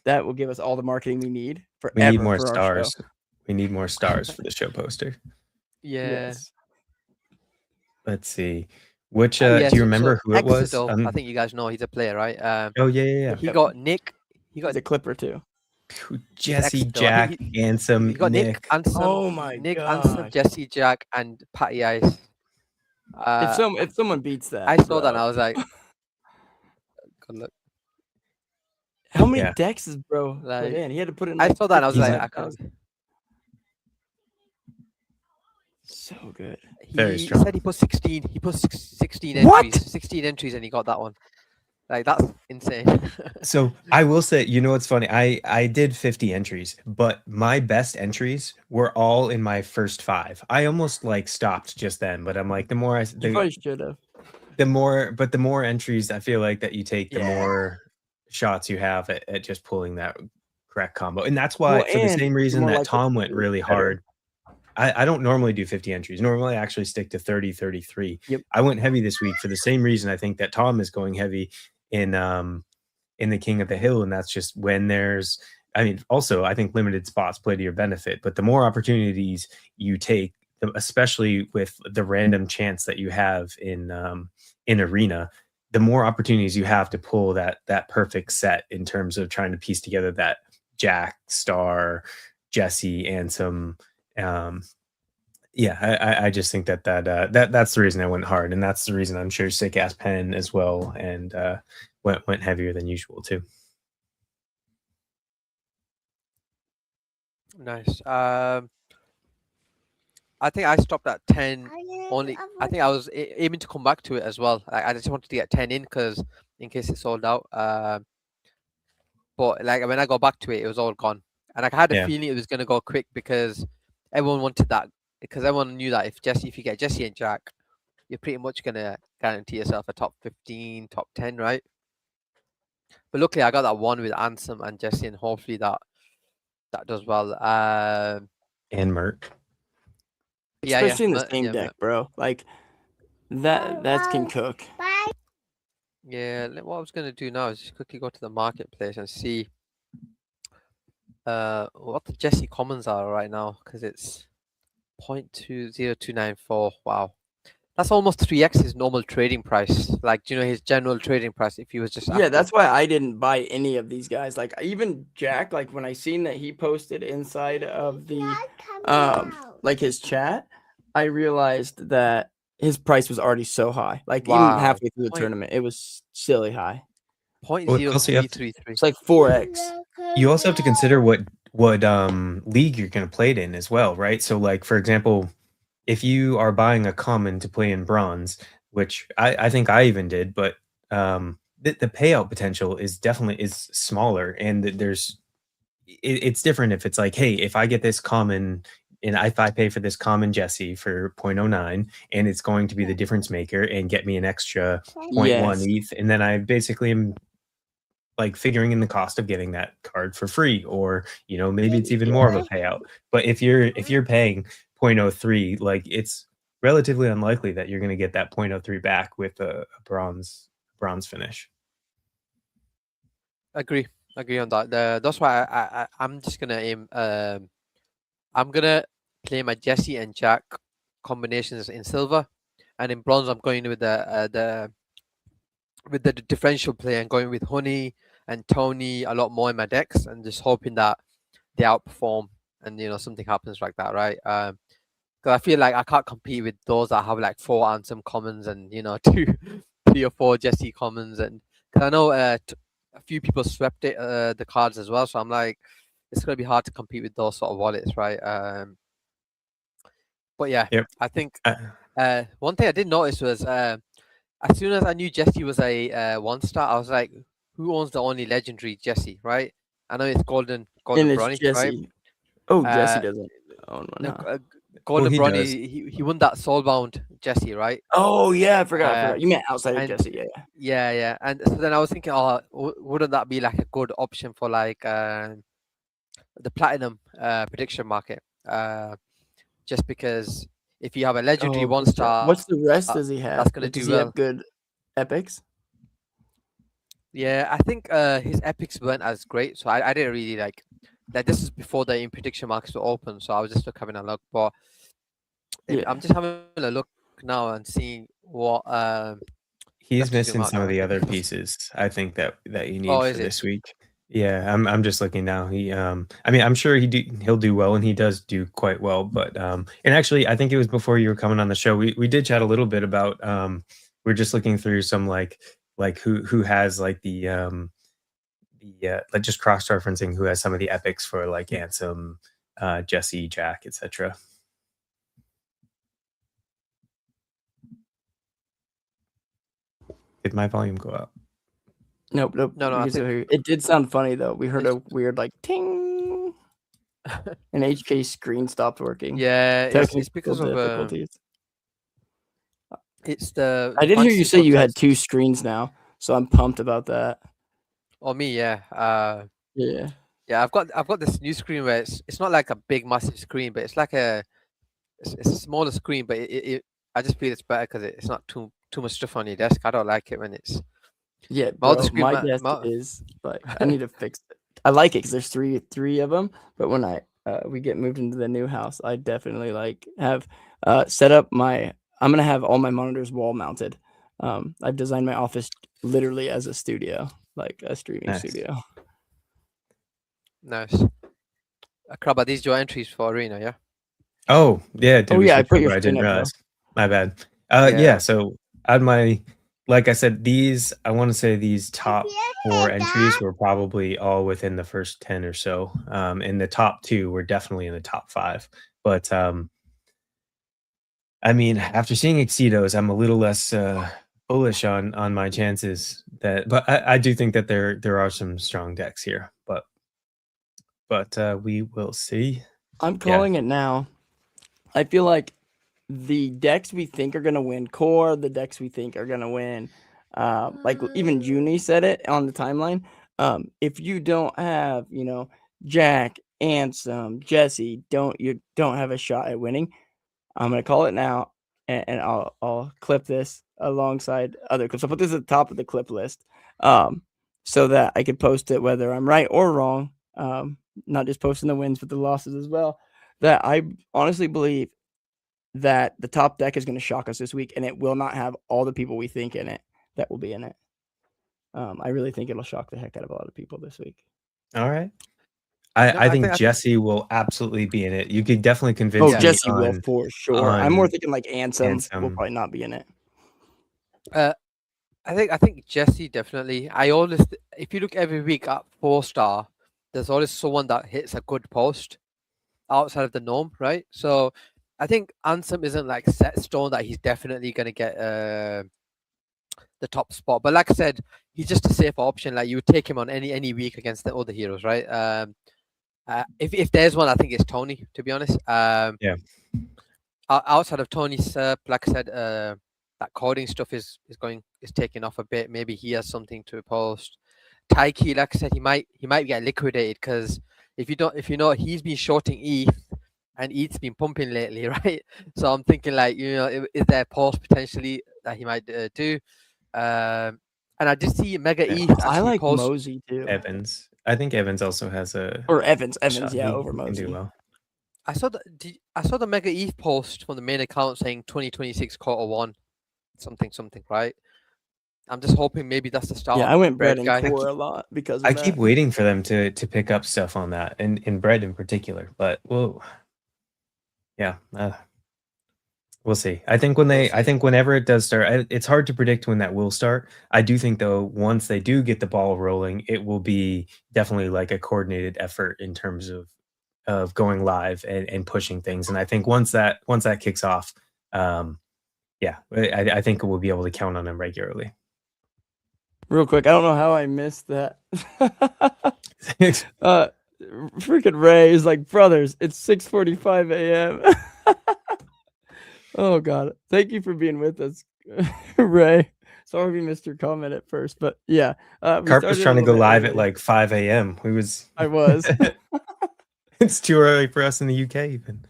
that will give us all the marketing we need forever. We need more stars. We need more stars for the show poster. Yeah. Yes. Let's see. Which do you remember who it was? I think you guys know he's a player, right? Oh yeah. He got Nick. He got a clipper too. Jesse, Jack, Ansem, he got Nick, Ansem. Oh my Nick, God. Ansem, Jesse, Jack, and Patty Ice. If someone beats that, I saw that and I was like, good luck. How many Yeah. dexes, bro? Put Like, in. He had to put in. I Like, saw that and I was He's like, like- I can't. so good. Very He strong. said he put 16. He put 16 What? entries. 16 entries, and he got that one. Like, that's insane. So I will say, you know what's funny? I did 50 entries, but my best entries were all in my first 5. I almost like stopped just then, but I'm like, the more You probably should have. the more entries I feel like that you take, the Yeah. more shots you have at just pulling that correct combo. And that's why, Well, for the and same you're reason more that likely Tom to went do really better. hard. I don't normally do 50 entries. Normally I actually stick to 30, 33. Yep. I went heavy this week for the same reason I think that Tom is going heavy in the King of the Hill, and that's just when there's, I mean, also I think limited spots play to your benefit, but the more opportunities you take, especially with the random chance that you have in arena, the more opportunities you have to pull that perfect set in terms of trying to piece together that Jack, Star, Jesse, Ansem. Yeah, I just think that's the reason I went hard, and that's the reason I'm sure Sick Ass Pen as well, and went heavier than usual too. Nice. I think I stopped at 10 only. I think I was aiming to come back to it as well. I just wanted to get 10 in because in case it sold out. But like when I got back to it, it was all gone, and I had a Yeah. feeling it was gonna go quick because everyone wanted that. Because everyone knew that if you get Jesse and Jack, you're pretty much gonna guarantee yourself a top 15, top 10, right? But luckily, I got that one with Ansem and Jesse, and hopefully that does well. And Mert. Yeah, Especially in the Mert, same yeah, deck, Mert. bro. Like that can cook. Yeah, what I was gonna do now is just quickly go to the marketplace and see what the Jesse commons are right now because it's 0.20294. Wow, that's almost 3x his normal trading price. Like, do you know his general trading price if he was just Yeah, active? that's why I didn't buy any of these guys. Like even Jack, like when I seen that he posted inside of the like his chat, I realized that his price was already so high. Like even Wow. halfway through the Point- tournament, it was silly high. Point Well, zero also you three have to- three three. It's like 4x. You also have to consider what league you're going to play it in as well, right? So like, for example, if you are buying a common to play in bronze, which I think I even did, but the payout potential is definitely smaller, and it's different if it's like, hey, if I get this common and if I pay for this common Jesse for 0.09 and it's going to be the difference maker and get me an extra 0.1 Yes. ETH, and then I basically am like figuring in the cost of getting that card for free, or maybe it's even more of a payout. But if you're paying 0.03, like it's relatively unlikely that you're going to get that 0.03 back with a bronze finish. Agree on that. That's why I'm just gonna aim. I'm gonna play my Jesse and Jack combinations in silver, and in bronze I'm going with the differential play and going with Honey and Tony a lot more in my decks, and just hoping that they outperform and something happens like that, right? Because I feel like I can't compete with those that have like 4 Ansem commons and 3 or 4 Jesse commons, and because I know a few people swept it the cards as well, so I'm like, it's gonna be hard to compete with those sort of wallets, right? But yeah, Yep. I think one thing I did notice was as soon as I knew Jesse was a 1-star, I was like, who owns the only legendary Jesse, right? I know it's Golden And it's Bronny, Jesse. right? Oh, Jesse doesn't own one. No, Huh? Golden he Bronny, does. he won that Soulbound Jesse, right? Oh yeah, I forgot. You meant outside of and- Jesse, yeah. Yeah. And so then I was thinking, oh, wouldn't that be like a good option for like the platinum prediction market? Just because if you have a legendary Oh, for sure. 1-star, What's the rest does he have? that's gonna Does do he well. have good epics? Yeah, I think his epics weren't as great, so I didn't really like. This is before the prediction markets were open, so I was just having a look. But Yeah. I'm just having a look now and seeing what He's Let's just zoom missing out some now, of the I other think. pieces, I think, that you need Oh, for is it? this week. Yeah, I'm just looking now. He I mean, I'm sure he'll do well, and he does do quite well, but and actually I think it was before you were coming on the show. We did chat a little bit about we're just looking through some like who has like the like just cross referencing who has some of the epics for like Ansem, Jesse, Jack, etc. Did my volume go up? Nope. No, we I can still hear you. It did sound funny though. We heard a weird like ting, and HK's screen stopped working. Yeah, it's because Technical of difficulties. it's the. I did hear you fantasy say you had subsets. 2 screens now, so I'm pumped about that. Or me, yeah. Yeah. Yeah, I've got this new screen where it's not like a big massive screen, but it's like it's a smaller screen, but I just feel it's better because it's not too much stuff on your desk. I don't like it when it's Yeah, my other bro, screen. my desk is like I need to fix it. I like it because there's three of them, but when we get moved into the new house, I definitely like have set up my. I'm gonna have all my monitors wall mounted. I've designed my office literally as a studio, like a streaming studio. Nice. Crab, are these your entries for Arena? Yeah. Oh yeah. Oh yeah, I put your I screen didn't up, bro. realize. My bad. Yeah. Yeah. So on my, like I said, I want to say these top 4 entries were probably all within the first 10 or so. And the top 2 were definitely in the top 5. But I mean, after seeing Exceedos, I'm a little less bullish on my chances. But I do think that there are some strong decks here. But we will see. I'm calling it now. I feel like the decks we think are gonna win core, the decks we think are gonna win, like even Junie said it on the timeline. If you don't have, Jack, Ansem, Jesse, you don't have a shot at winning. I'm gonna call it now, and I'll clip this alongside other clips. I'll put this at the top of the clip list, so that I could post it whether I'm right or wrong. Not just posting the wins, but the losses as well. That I honestly believe that the top deck is going to shock us this week, and it will not have all the people we think in it that will be in it. I really think it'll shock the heck out of a lot of people this week. All right. I think Jesse will absolutely be in it. You could definitely convince me. Jesse will for sure. I'm more thinking like Ansem will probably not be in it. I think Jesse definitely. If you look every week at 4-star, there's always someone that hits a good post outside of the norm, right? So I think Ansem isn't like set stone that he's definitely going to get the top spot. But like I said, he's just a safer option. Like you would take him on any week against the other heroes, right? If there's one, I think it's Tony, to be honest. Yeah. Outside of Tony's, like I said, that coding stuff is taking off a bit. Maybe he has something to post. Taiki, like I said, he might get liquidated because if you know he's been shorting ETH and ETH's been pumping lately, right? So I'm thinking like, is there a post potentially that he might do? And I did see Mega ETH. I like Mosey too. Evans. I think Evans also has Evans, yeah, over Mosey. Do well. I saw the Mega ETH post from the main account saying 2026 Q1, something, right? I'm just hoping maybe that's the start. Yeah, I went Bread and Core a lot because I keep waiting for them to pick up stuff on that, and in Bread in particular. But yeah, we'll see. I think whenever it does start, it's hard to predict when that will start. I do think though, once they do get the ball rolling, it will be definitely like a coordinated effort in terms of going live and pushing things. And I think once that kicks off, yeah, I think we'll be able to count on them regularly. Real quick, I don't know how I missed that. Freaking Ray is like, brothers, it's 6:45 a.m. Oh god, thank you for being with us, Ray. Sorry we missed your comment at first, but yeah, Carp was trying to go live at like 5 a.m. I was. It's too early for us in the UK even.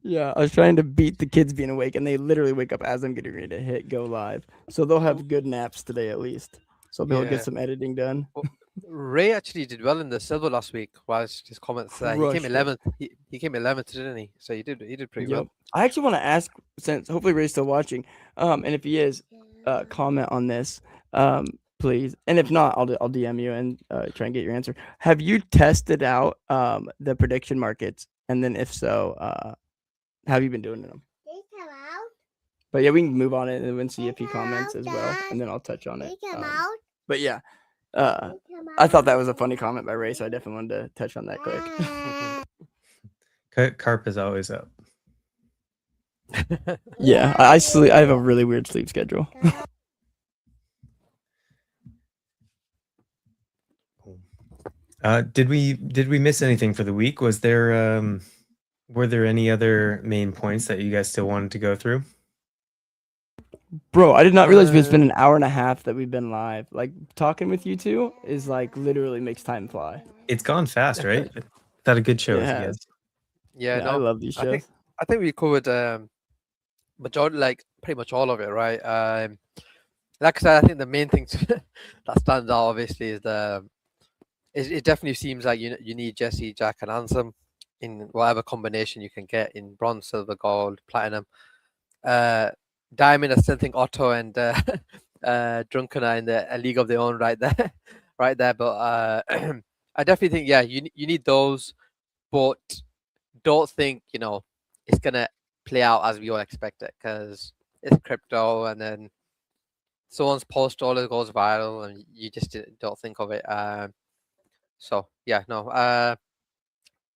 Yeah, I was trying to beat the kids being awake, and they literally wake up as I'm getting ready to hit go live. So they'll have good naps today at least. So they'll get some editing done. Well, Ray actually did well in the silver last week. Was his comments? He came 11th. He came 11th, didn't he? So he did pretty well. I actually want to ask, since hopefully Ray's still watching, and if he is, comment on this, please. And if not, I'll DM you and try and get your answer. Have you tested out the prediction markets? And then if so, how have you been doing them? But yeah, we can move on it and then see if he comments as well, and then I'll touch on it. But yeah, I thought that was a funny comment by Ray, so I definitely wanted to touch on that quick. Carp is always up. Yeah, I sleep. I have a really weird sleep schedule. Did we miss anything for the week? Was there were there any other main points that you guys still wanted to go through? Bro, I did not realize it's been an hour and a half that we've been live. Like talking with you two is like literally makes time fly. It's gone fast, right? Had a good show with you Yeah. guys. Yeah, I no, love these shows. I think we covered majority, like pretty much all of it, right? Like I said, I think the main thing that stands out obviously is it definitely seems like you need Jesse, Jack, and Ansem in whatever combination you can get in bronze, silver, gold, platinum. Diamond, I still think Otto and Drunken are in a league of their own right there, right there. But I definitely think you need those, but don't think it's gonna play out as we all expect it, because it's crypto, and then someone's post always goes viral, and you just don't think of it. So yeah, no.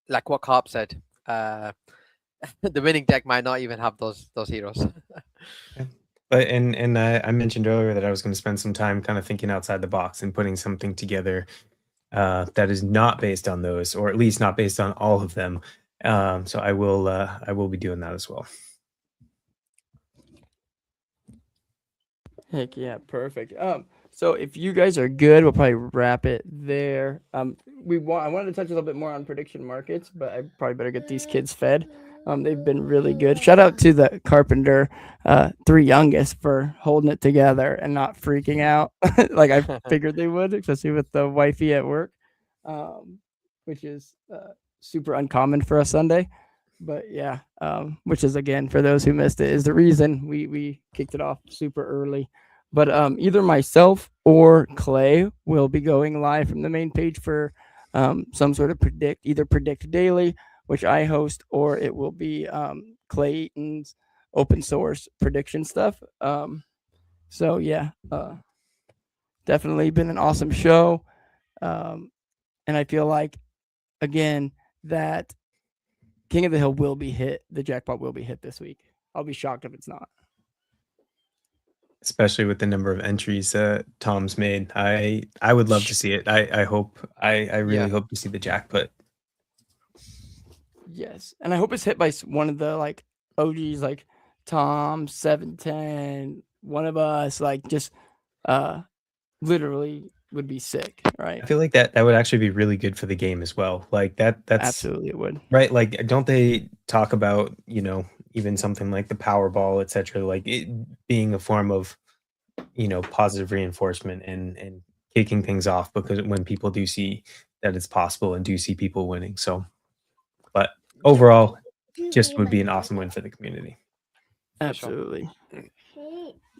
Like what Carp said, the winning deck might not even have those heroes. But and I mentioned earlier that I was going to spend some time kind of thinking outside the box and putting something together that is not based on those, or at least not based on all of them. So I will be doing that as well. Heck yeah, perfect. So if you guys are good, we'll probably wrap it there. I wanted to touch a little bit more on prediction markets, but I probably better get these kids fed. They've been really good. Shout out to the Carpenter 3 youngest for holding it together and not freaking out like I figured they would, especially with the wifey at work, which is super uncommon for a Sunday. But yeah, which is, again, for those who missed it, is the reason we kicked it off super early. But either myself or Clay will be going live from the main page for some sort of predict daily, which I host, or it will be Clayton's open source prediction stuff. So yeah, definitely been an awesome show. And I feel like, again, that King of the Hill will be hit. The jackpot will be hit this week. I'll be shocked if it's not. Especially with the number of entries Tom's made. I would love to see it. I really hope to see the jackpot. Yes, and I hope it's hit by one of the like OGs, like Tom, 710, one of us, like just literally would be sick, right? I feel like that would actually be really good for the game as well. Like that's absolutely it would. Right, like don't they talk about, even something like the Powerball, etc., like it being a form of, positive reinforcement and kicking things off, because when people do see that it's possible and do see people winning. So, but overall, just would be an awesome win for the community. Absolutely.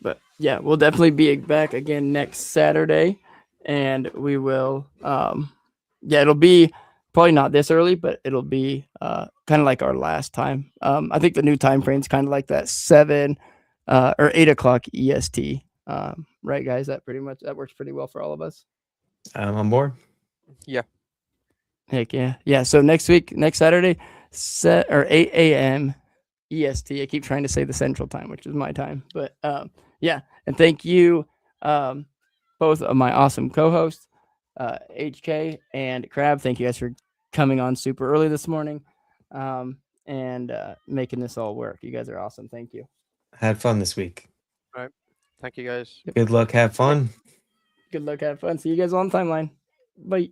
But yeah, we'll definitely be back again next Saturday, and we will it'll be probably not this early, but it'll be kind of like our last time. I think the new time frame is kind of like that 7 or 8 o'clock EST. Right, guys? That works pretty well for all of us. I'm on board. Yeah. Heck yeah. Yeah. So next Saturday, 8 a.m. EST. I keep trying to say the Central Time, which is my time. But yeah. And thank you, both of my awesome co-hosts, HK and Crab. Thank you guys for coming on super early this morning and making this all work. You guys are awesome. Thank you. Had fun this week. All right. Thank you, guys. Good luck. Have fun. Good luck. Have fun. See you guys on the timeline. Bye.